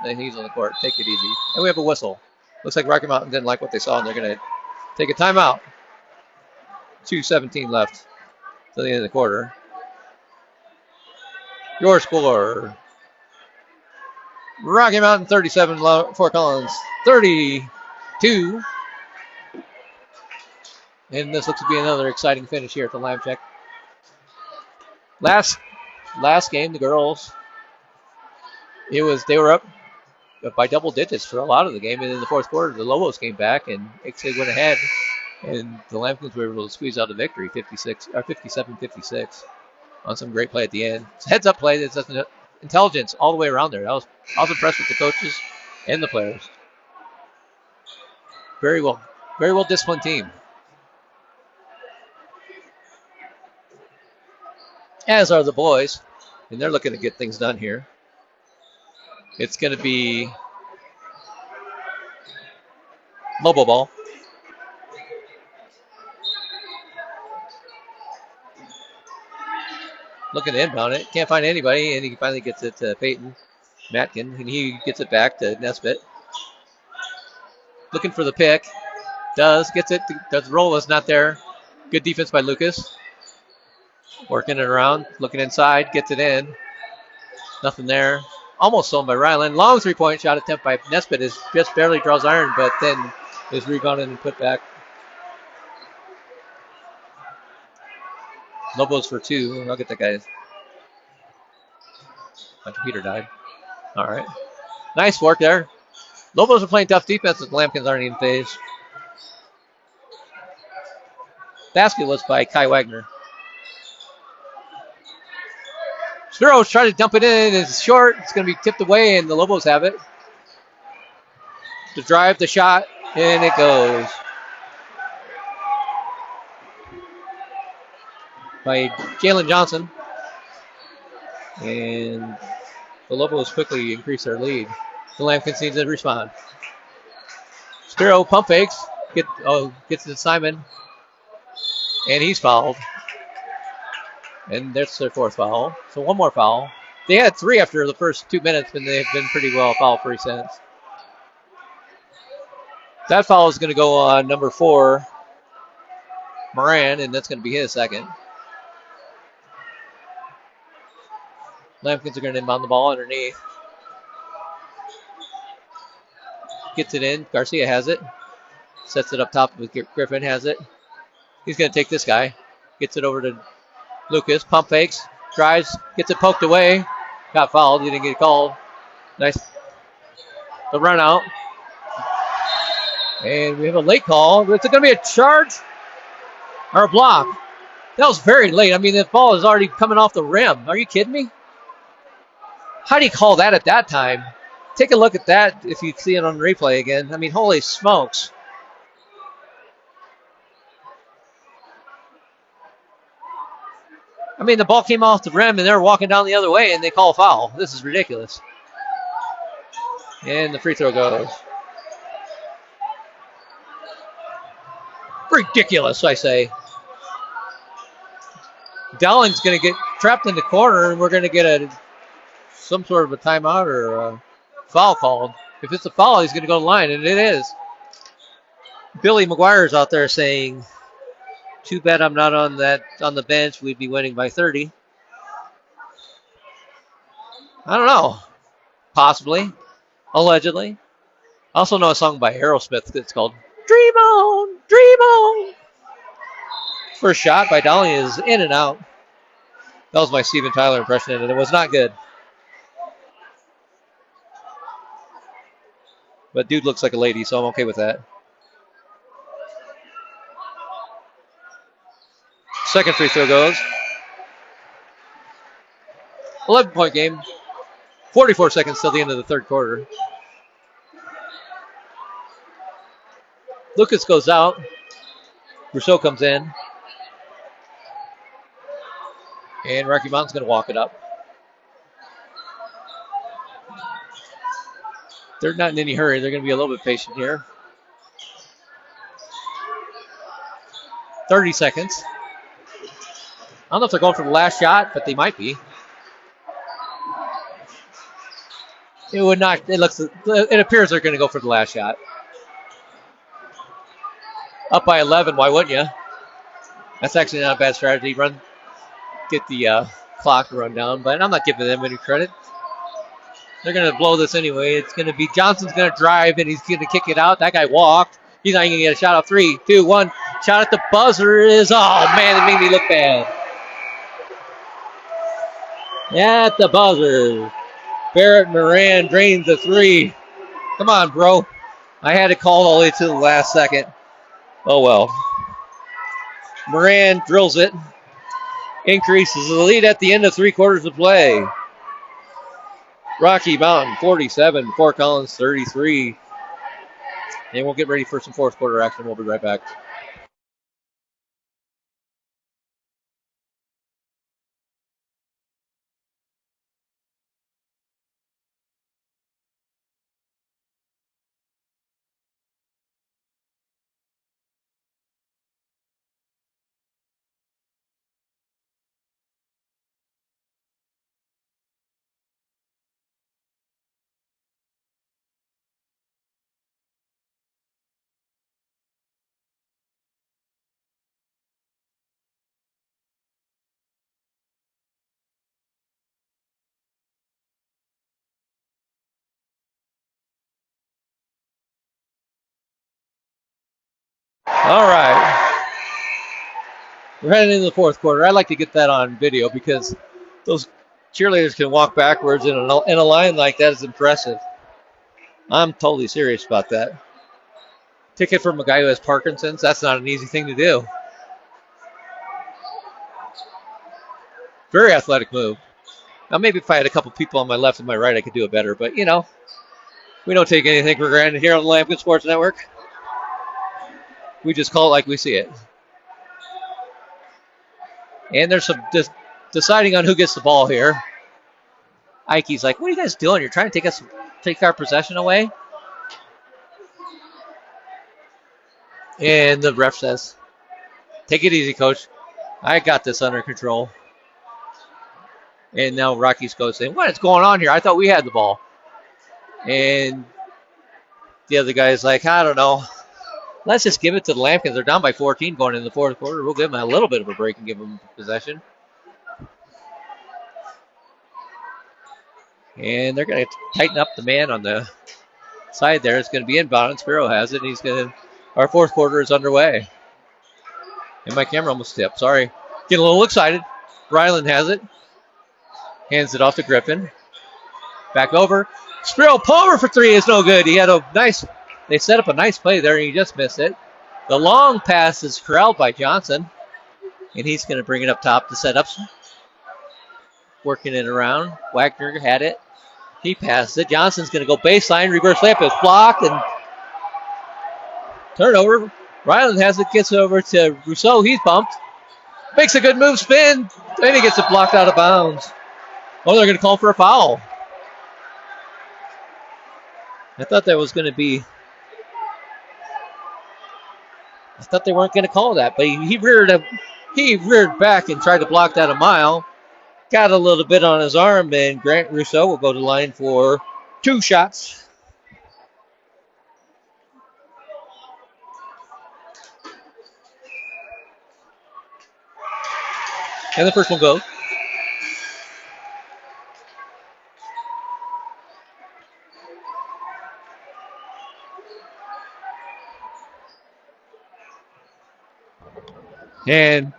Take it easy. And we have a whistle. Looks like Rocky Mountain didn't like what they saw, and they're going to take a timeout. 2:17 left to the end of the quarter. Your score: Rocky Mountain 37, Fort Collins 32. And this looks to be another exciting finish here at the Lamb Check. Last game, the girls, they were up by double digits for a lot of the game, and in the fourth quarter, the Lobos came back and they went ahead, and the Lambkins were able to squeeze out a victory, 57-56, on some great play at the end. It's a heads-up play. It's intelligence all the way around there. I was impressed with the coaches and the players. Very well disciplined team. As are the boys, and they're looking to get things done here. It's going to be Lobo ball. Looking to inbound it. Can't find anybody, and he finally gets it to Peyton Matkin, and he gets it back to Nesbitt. Looking for the pick. Gets it. The roll is not there. Good defense by Lucas. Working it around. Looking inside. Gets it in. Nothing there. Almost stolen by Ryland. Long 3-point shot attempt by Nesbitt is just barely draws iron, but then is rebounded and put back. Lobos for 2. I'll get that guy. My computer died. All right. Nice work there. Lobos are playing tough defense, and the Lambkins aren't even phased. Basket was by Kai Wagner. Spiro's trying to dump it in. It's short. It's going to be tipped away, and the Lobos have it. The drive, the shot, and it goes. By Jalen Johnson. And the Lobos quickly increase their lead. The Lambkins need to respond. Spiro pump fakes. Gets to Simon. And he's fouled. And that's their fourth foul. So one more foul. They had 3 after the first 2 minutes, and they've been pretty well foul-free since. That foul is going to go on number 4, Moran, and that's going to be his second. Lambkins are going to inbound the ball underneath. Gets it in. Garcia has it. Sets it up top with Griffin. Has it. He's going to take this guy. Gets it over to Lucas. Pump fakes. Drives. Gets it poked away. Got fouled. He didn't get called. Nice. The run out. And we have a late call. Is it going to be a charge or a block? That was very late. I mean, the ball is already coming off the rim. Are you kidding me? How do you call that at that time? Take a look at that if you see it on replay again. I mean, holy smokes. I mean, the ball came off the rim and they're walking down the other way and they call a foul. This is ridiculous. And the free throw goes. Ridiculous, I say. Dowling's going to get trapped in the corner and we're going to get some sort of a timeout or a foul called. If it's a foul, he's going to go to the line, and it is. Billy McGuire's out there saying, too bad I'm not on the bench. We'd be winning by 30. I don't know. Possibly. Allegedly. I also know a song by Aerosmith that's called Dream On, Dream On. First shot by Dowling is in and out. That was my Steven Tyler impression, and it was not good. But dude looks like a lady, so I'm okay with that. Second free throw goes. 11-point game. 44 seconds till the end of the third quarter. Lucas goes out. Rousseau comes in. And Rocky Mountain's going to walk it up. They're not in any hurry. They're going to be a little bit patient here. 30 seconds. I don't know if they're going for the last shot, but they might be. It would not. It appears they're going to go for the last shot. Up by 11. Why wouldn't you? That's actually not a bad strategy. Get the clock to run down, but I'm not giving them any credit. They're going to blow this anyway. It's going to be Johnson's going to drive, and he's going to kick it out. That guy walked. He's not even going to get a shot off. 3, 2, 1. Shot at the buzzer is, oh, man, it made me look bad. At the buzzer. Barrett Moran drains the 3. Come on, bro. I had it called all the way to the last second. Oh, well. Moran drills it. Increases the lead at the end of 3 quarters of play. Rocky Mountain 47, Fort Collins 33. And we'll get ready for some fourth quarter action. We'll be right back. All right. We're heading into the fourth quarter. I like to get that on video because those cheerleaders can walk backwards in a line like that is impressive. I'm totally serious about that. Ticket from a guy who has Parkinson's, that's not an easy thing to do. Very athletic move. Now, maybe if I had a couple people on my left and my right, I could do it better. But, we don't take anything for granted here on the Lampkin Sports Network. We just call it like we see it. And there's some deciding on who gets the ball here. Ike's like, what are you guys doing? You're trying to take our possession away? And the ref says, take it easy, coach. I got this under control. And now Rocky's coach saying, what is going on here? I thought we had the ball. And the other guy's like, I don't know. Let's just give it to the Lampkins. They're down by 14 going into the fourth quarter. We'll give them a little bit of a break and give them possession. And they're going to tighten up the man on the side there. It's going to be inbound, and Spiro has it. And our fourth quarter is underway. And my camera almost tipped. Sorry. Getting a little excited. Ryland has it. Hands it off to Griffin. Back over. Spiro Palmer for three is no good. He had they set up a nice play there, and he just missed it. The long pass is corralled by Johnson. And he's going to bring it up top to set up. Working it around. Wagner had it. He passed it. Johnson's going to go baseline. Reverse layup is blocked. And turnover. Ryland has it. Gets it over to Rousseau. He's bumped. Makes a good move. Spin. Then he gets it blocked out of bounds. Oh, they're going to call for a foul. I thought that was going to be... I thought they weren't going to call that, but he reared back and tried to block that a mile. Got a little bit on his arm, and Grant Rousseau will go to line for 2 shots. And the first one goes. And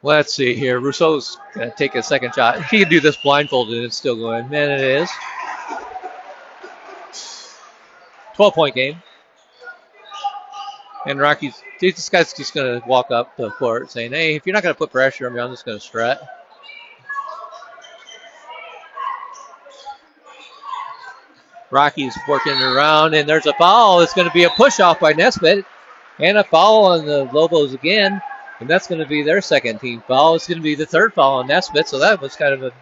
let's see here. Rousseau's going to take a second shot. He can do this blindfolded and it's still going. Man, it is. 12-point game. And this guy's just going to walk up the court saying, hey, if you're not going to put pressure on me, I'm just going to strut. Rocky's working around, and there's a foul. It's going to be a push-off by Nesbitt. And a foul on the Lobos again. And that's going to be their second team foul. It's going to be the third foul on Nesbitt, so that was kind of a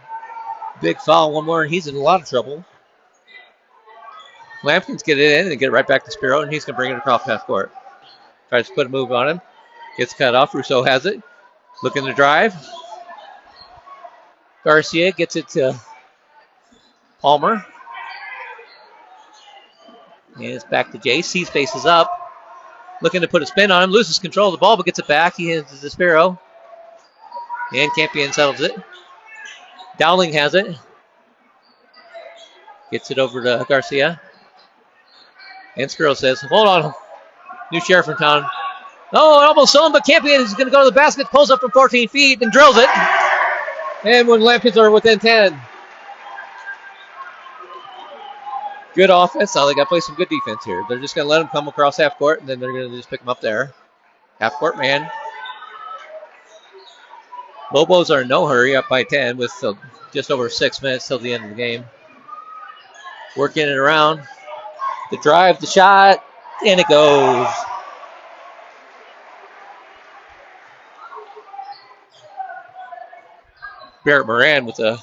big foul. One more, and he's in a lot of trouble. Lampkins get it in and get it right back to Spiro, and he's going to bring it across half court. Tries to put a move on him. Gets cut off. Rousseau has it. Looking to drive. Garcia gets it to Palmer. And it's back to Jace. He spaces up. Looking to put a spin on him. Loses control of the ball, but gets it back. He hands it to Spiro. And Campion settles it. Dowling has it. Gets it over to Garcia. And Spiro says, hold on. New sheriff in town. Oh, it almost saw him, but Campion is going to go to the basket. Pulls up from 14 feet and drills it. And when Lampkins are within 10. Good offense. Now they got to play some good defense here. They're just going to let him come across half court, and then they're going to just pick him up there. Half court man. Lobos are in no hurry, up by 10 with just over 6 minutes till the end of the game. Working it around. The drive, the shot, and it goes. Barrett Moran with a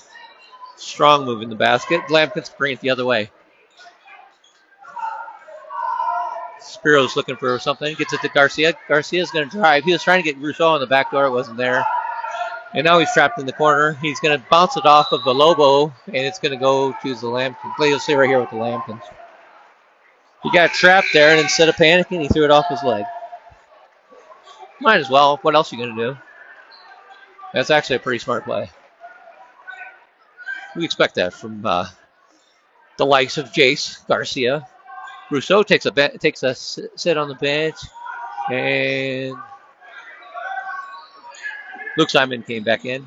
strong move in the basket. Lampkins bring it the other way. Spiro's looking for something. Gets it to Garcia. Garcia's going to drive. He was trying to get Rousseau on the back door. It wasn't there. And now he's trapped in the corner. He's going to bounce it off of the Lobo, and it's going to go to the Lampkins. You'll see right here with the Lampkins. He got trapped there, and instead of panicking, he threw it off his leg. Might as well. What else are you going to do? That's actually a pretty smart play. We expect that from the likes of Jace, Garcia. Rousseau takes a sit on the bench, and Luke Simon came back in.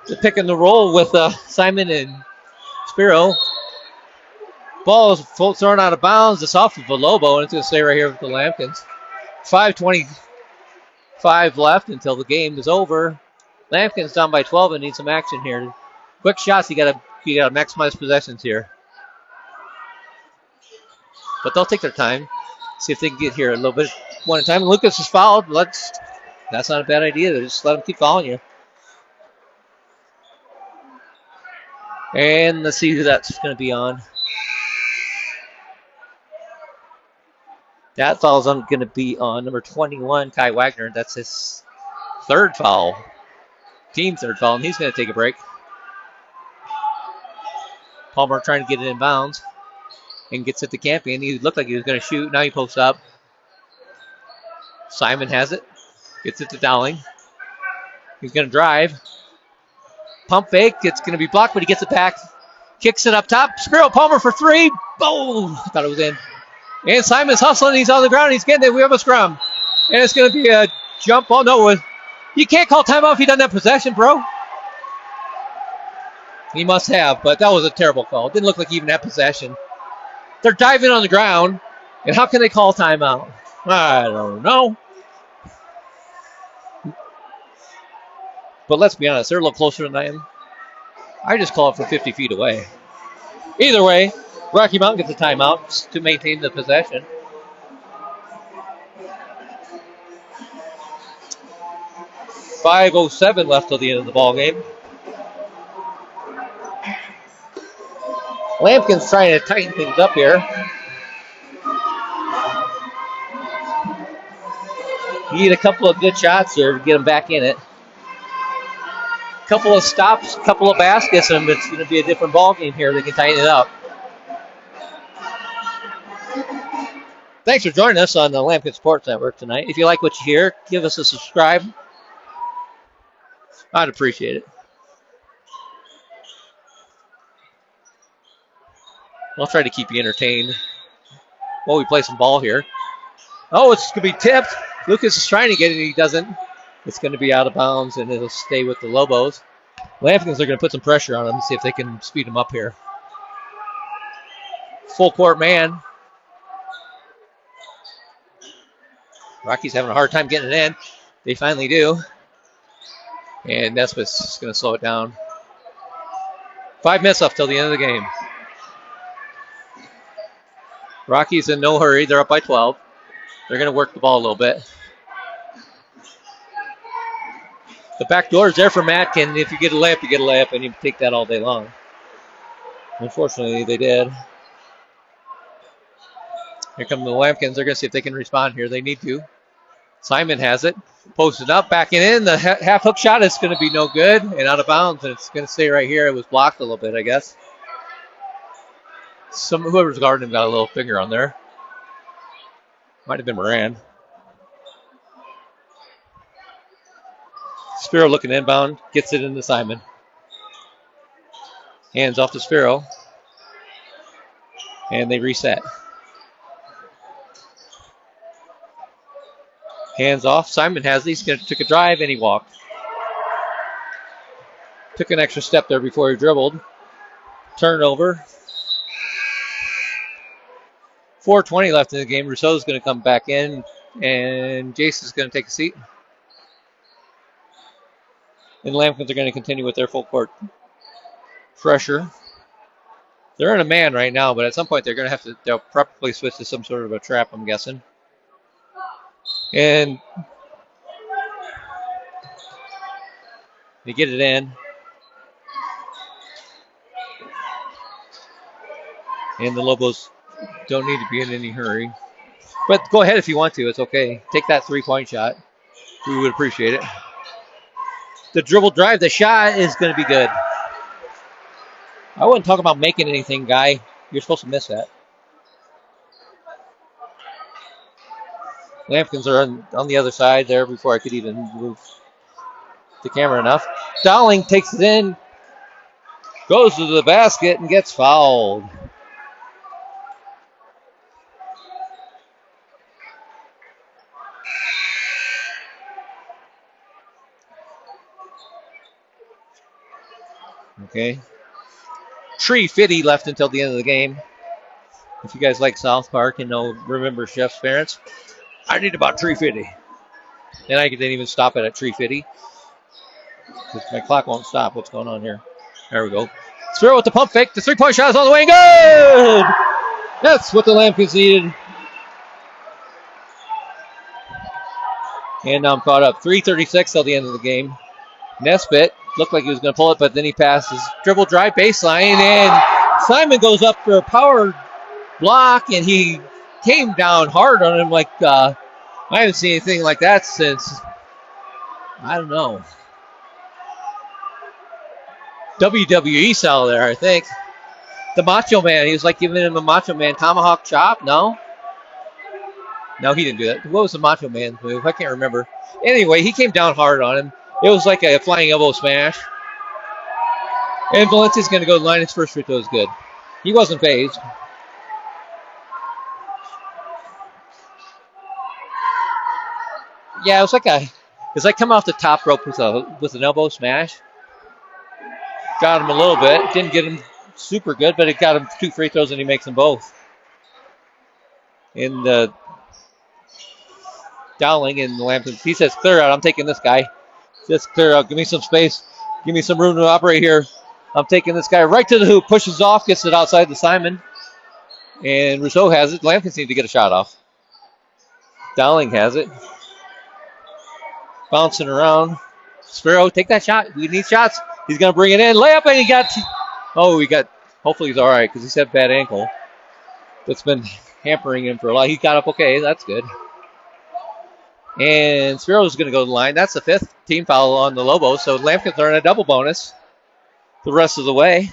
The pick and the roll with Simon and Spiro. Ball is thrown out of bounds. It's off of Villobo, and it's going to stay right here with the Lampkins. 5:25 left until the game is over. Lampkins down by 12 and need some action here. Quick shots. You got to maximize possessions here. But they'll take their time. See if they can get here a little bit one at a time. Lucas is fouled. That's not a bad idea. Just let him keep fouling you. And let's see who that's going to be on. That foul is going to be on number 21, Kai Wagner. That's his third foul. Team third foul, and he's going to take a break. Palmer trying to get it in bounds and gets it to Campion. He looked like he was going to shoot. Now he posts up. Simon has it. Gets it to Dowling. He's going to drive. Pump fake. It's going to be blocked, but he gets it back. Kicks it up top. Spiro Palmer for three. Boom! Thought it was in. And Simon's hustling. He's on the ground. He's getting it. We have a scrum. And it's going to be a jump ball. No, you can't call timeout if he doesn't have possession, bro. He must have, but that was a terrible call. It didn't look like he even had possession. They're diving on the ground, and how can they call timeout? I don't know. But let's be honest, they're a little closer than I am. I just call it from 50 feet away. Either way, Rocky Mountain gets a timeout to maintain the possession. .507 left till the end of the ball game. Lampkin's trying to tighten things up here. You need a couple of good shots here to get them back in it. A couple of stops, a couple of baskets, and it's going to be a different ball game here. They can tighten it up. Thanks for joining us on the Lampkin Sports Network tonight. If you like what you hear, give us a subscribe. I'd appreciate it. I'll try to keep you entertained while we play some ball here. Oh, it's going to be tipped. Lucas is trying to get it, he doesn't. It's going to be out of bounds, and it'll stay with the Lobos. Lampkins are going to put some pressure on them, see if they can speed them up here. Full court man. Rocky's having a hard time getting it in. They finally do. And that's what's going to slow it down. 5 minutes left till the end of the game. Rocky's in no hurry. They're up by 12. They're going to work the ball a little bit. The back door is there for Matkin. If you get a layup, you get a layup, and you take that all day long. Unfortunately, they did. Here come the Lampkins. They're going to see if they can respond here. They need to. Simon has it. Posted up, backing in. The half hook shot is going to be no good and out of bounds, and it's going to stay right here. It was blocked a little bit, I guess. Whoever's guarding him got a little finger on there. Might have been Moran. Spiro looking inbound, gets it into Simon. Hands off to Spiro. And they reset. Hands off. Simon has it. He's going to take a drive, and he walked. Took an extra step there before he dribbled. Turnover. 4:20 left in the game. Rousseau's going to come back in, and Jason's going to take a seat. And Lampkins are going to continue with their full court pressure. They're in a man right now, but at some point they'll probably switch to some sort of a trap, I'm guessing. And they get it in. And the Lobos don't need to be in any hurry. But go ahead if you want to. It's okay. Take that 3-point shot. We would appreciate it. The dribble drive, the shot is going to be good. I wouldn't talk about making anything, guy. You're supposed to miss that. Lampkins are on the other side there before I could even move the camera enough. Dowling takes it in, goes to the basket, and gets fouled. Okay. 3:50 left until the end of the game. If you guys like South Park and remember Chef's parents, I need about 350. And I didn't even stop it at 350. Because my clock won't stop. What's going on here? There we go. Spiro with the pump fake. The three-point shot is all the way. Good! That's what the Lambkins needed. And now I'm caught up. 3:36 till the end of the game. Nesbitt looked like he was going to pull it, but then he passes. Dribble drive baseline, and Simon goes up for a power block, and he came down hard on him like I haven't seen anything like that since, I don't know, WWE style there, I think. The Macho Man, he was like giving him a Macho Man tomahawk chop, no? No, he didn't do that. What was the Macho Man move? I can't remember. Anyway, he came down hard on him. It was like a flying elbow smash. And Valencia's going to go to the line. His first free throw is good. He wasn't phased. Yeah, it was like coming off the top rope with an elbow smash. Got him a little bit. Didn't get him super good, but it got him 2 free throws, and he makes them both. In the Dowling and the Lambkins, he says, clear out. I'm taking this guy. Just clear out. Give me some space. Give me some room to operate here. I'm taking this guy right to the hoop. Pushes off. Gets it outside to Simon. And Rousseau has it. Lambkins need to get a shot off. Dowling has it. Bouncing around. Spiro, take that shot. We need shots. He's going to bring it in. Layup, and he got... Hopefully he's all right because he's had a bad ankle. That's been hampering him for a lot. He got up okay. That's good. And Spiro's going to go to the line. That's the 5th team foul on the Lobos. So Lambkins are in a double bonus the rest of the way.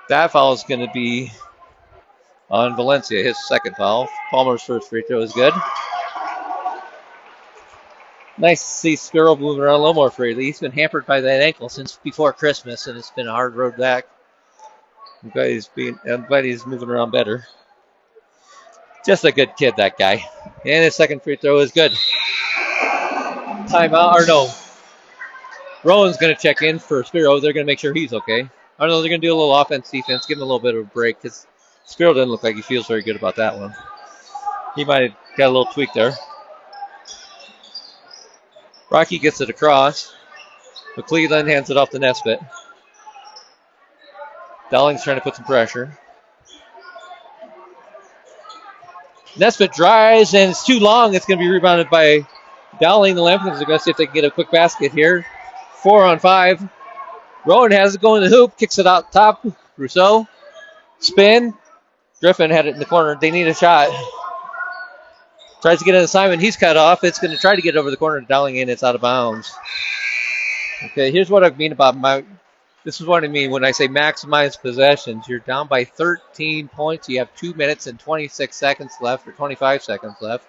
That foul is going to be on Valencia, his 2nd foul. Palmer's first free throw is good. Nice to see Spiro moving around a little more freely. He's been hampered by that ankle since before Christmas, and it's been a hard road back. I'm glad he's moving around better. Just a good kid, that guy. And his 2nd free throw is good. Timeout, or no. Rowan's going to check in for Spiro. They're going to make sure he's okay. I don't know, they're going to do a little offense, defense, give him a little bit of a break, because Spiro doesn't look like he feels very good about that one. He might have got a little tweak there. Rocky gets it across. McClellan hands it off to Nesbitt. Dowling's trying to put some pressure. Nesbitt drives, and it's too long. It's going to be rebounded by Dowling. The Lambkins are going to see if they can get a quick basket here. 4-on-5. Rowan has it going to the hoop. Kicks it out top. Rousseau. Spin. Griffin had it in the corner. They need a shot. Tries to get an assignment. He's cut off. It's going to try to get over the corner to Dowling, and it's out of bounds. Okay, here's what I mean about this is what I mean when I say maximize possessions. You're down by 13 points. You have 2 minutes and 26 seconds left, or 25 seconds left.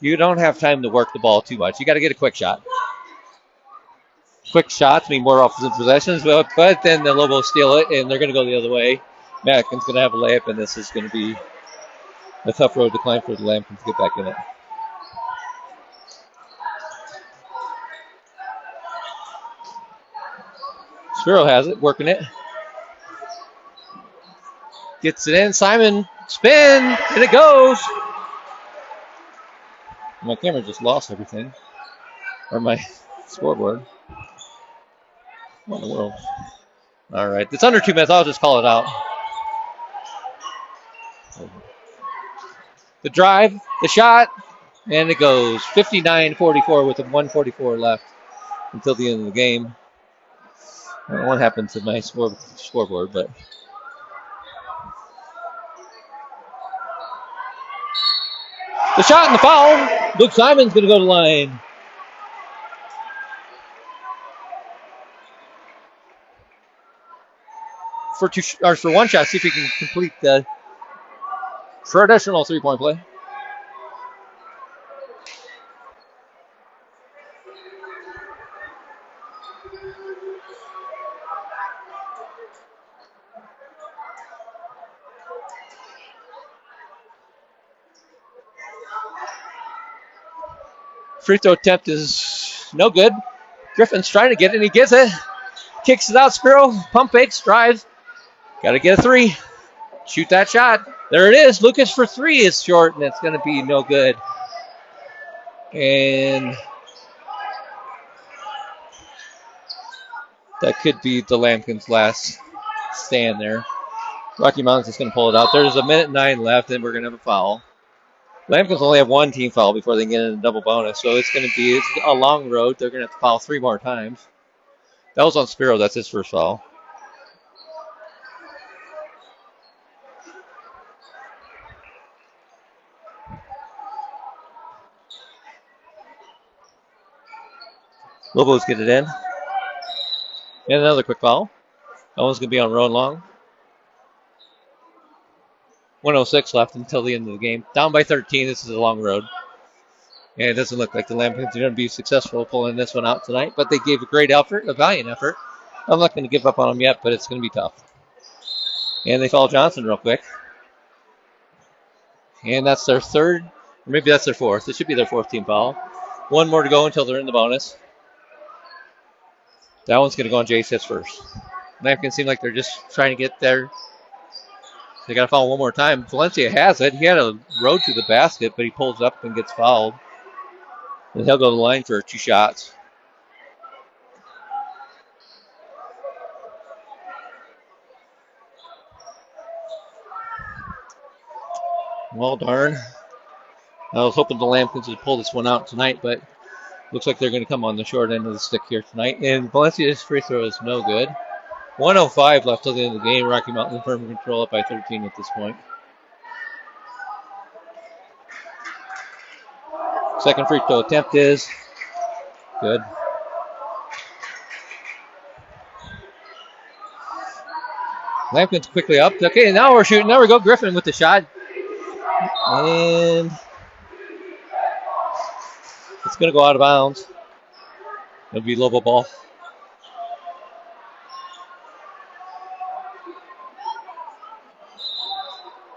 You don't have time to work the ball too much. You got to get a quick shot. Quick shots mean more offensive possessions, but then the Lobos steal it, and they're going to go the other way. Mackin's going to have a layup, and this is going to be a tough road to climb for the Lambkins to get back in it. Spiro has it, working it. Gets it in. Simon, spin, and it goes. My camera just lost everything. Or my scoreboard. What in the world? All right, it's under 2 minutes. I'll just call it out. The drive, the shot, and it goes. 59-44 with 1:44 left until the end of the game. I don't know what happened to my scoreboard, but the shot and the foul. Luke Simon's going to go to the line. For one shot, see if he can complete the traditional 3-point play. Free throw attempt is no good. Griffin's trying to get it, and he gets it. Kicks it out, Spiro. Pump fakes, drives. Got to get a 3. Shoot that shot. There it is. Lucas for three is short, and it's going to be no good. And that could be the Lambkins' last stand there. Rocky Mountain's just going to pull it out. There's 1:09 left, and we're going to have a foul. Lambkins only have one team foul before they can get in a double bonus, so it's going to be a long road. They're going to have to foul 3 more times. That was on Spiro. That's his first foul. Lobos get it in. And another quick foul. That one's going to be on Rowan Long. 1:06 left until the end of the game. Down by 13. This is a long road. And it doesn't look like the Lambkins are going to be successful pulling this one out tonight, but they gave a great effort, a valiant effort. I'm not going to give up on them yet, but it's going to be tough. And they foul Johnson real quick. And that's their third, or maybe that's their fourth. It should be their fourth team foul. One more to go until they're in the bonus. That one's going to go on Jay Sitz first. Lambkins seem like they're just trying to get there. They got to foul one more time. Valencia has it. He had a road to the basket, but he pulls up and gets fouled. And he'll go to the line for 2 shots. Well, darn. I was hoping the Lambkins would pull this one out tonight, but looks like they're going to come on the short end of the stick here tonight. And Valencia's free throw is no good. 1:05 left till the end of the game. Rocky Mountain in firm control up by 13 at this point. Second free throw attempt is good. Lambkins quickly up. Okay, now we're shooting. There we go. Griffin with the shot. And it's going to go out of bounds. It'll be Lobo ball.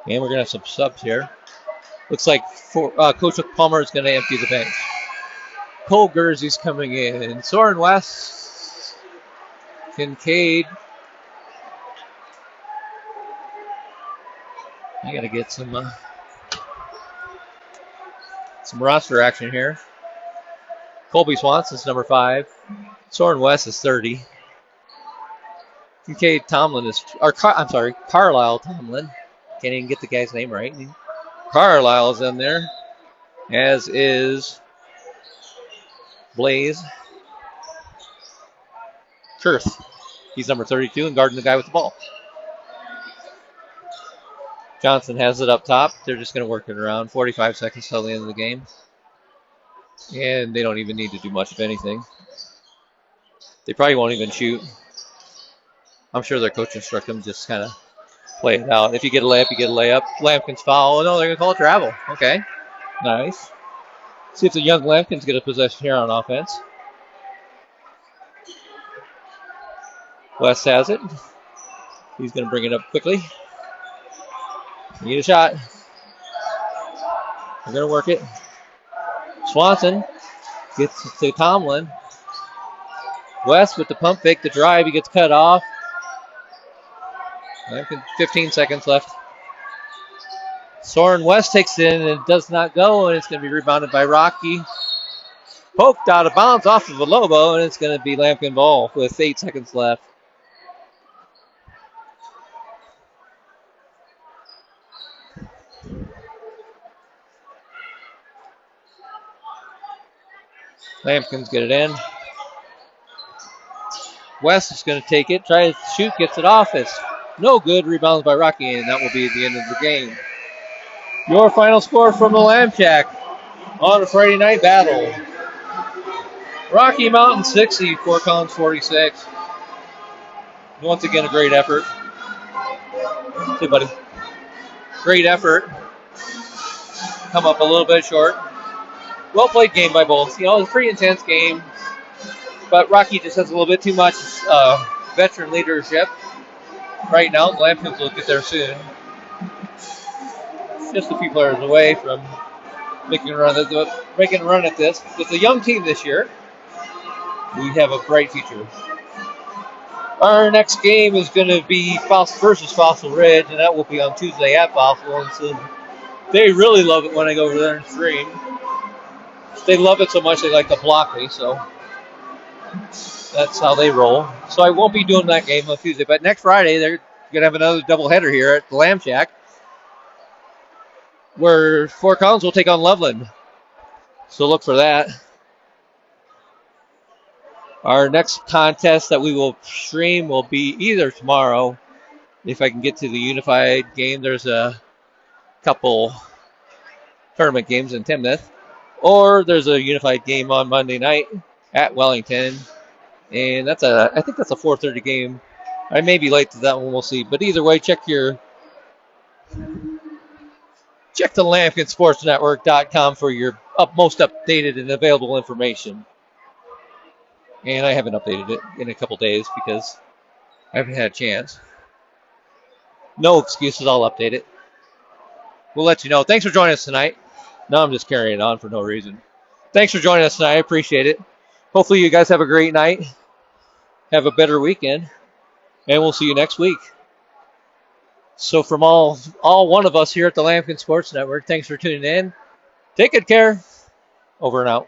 And we're going to have some subs here. Looks like Coach Palmer is going to empty the bench. Cole Gursey's coming in. Soren West. Kincaid. I got to get some roster action here. Colby Swanson's number 5. Soren West is 30. Kincaid Tomlin is, Carlisle Tomlin. Can't even get the guy's name right. Carlisle's in there, as is Blaze Kurth. He's number 32 and guarding the guy with the ball. Johnson has it up top. They're just going to work it around. 45 seconds till the end of the game. And they don't even need to do much of anything. They probably won't even shoot. I'm sure their coach instructed them just kind of play it out. If you get a layup, you get a layup. Lambkins foul. Oh, no, they're going to call it travel. Okay. Nice. See if the young Lambkins get a possession here on offense. West has it. He's going to bring it up quickly. Need a shot. They're going to work it. Swanson gets to Tomlin. West with the pump fake, the drive. He gets cut off. 15 seconds left. Soren West takes it in and it does not go, and it's going to be rebounded by Rocky. Poked out of bounds off of a Lobo, and it's going to be Lambkin ball with 8 seconds left. Lambkins get it in. West is going to take it, tries to shoot, gets it off. It's no good. Rebounds by Rocky, and that will be the end of the game. Your final score from the Lamb Shack on a Friday night battle. Rocky Mountain 60, Fort Collins 46. Once again, a great effort. Hey, buddy. Great effort. Come up a little bit short. Well played game by both. You know, it's a pretty intense game, but Rocky just has a little bit too much veteran leadership right now. The Lambkins will get there soon. Just a few players away from making a run at this. With a young team this year, we have a bright future. Our next game is going to be Fossil versus Fossil Ridge, and that will be on Tuesday at Fossil. And so they really love it when I go over there and stream. They love it so much they like to block me, so that's how they roll. So I won't be doing that game on Tuesday, but next Friday they're going to have another doubleheader here at the Lamb Shack, where Fort Collins will take on Loveland. So look for that. Our next contest that we will stream will be either tomorrow, if I can get to the Unified game. There's a couple tournament games in Timnath, or there's a Unified game on Monday night at Wellington, and I think that's a 4:30 game. I may be late to that one. We'll see. But either way, check the LambkinSportsNetwork.com for your most updated and available information. And I haven't updated it in a couple days because I haven't had a chance. No excuses. I'll update it. We'll let you know. Thanks for joining us tonight. No, I'm just carrying on for no reason. Thanks for joining us tonight. I appreciate it. Hopefully you guys have a great night. Have a better weekend. And we'll see you next week. So from all one of us here at the Lambkin Sports Network, thanks for tuning in. Take good care. Over and out.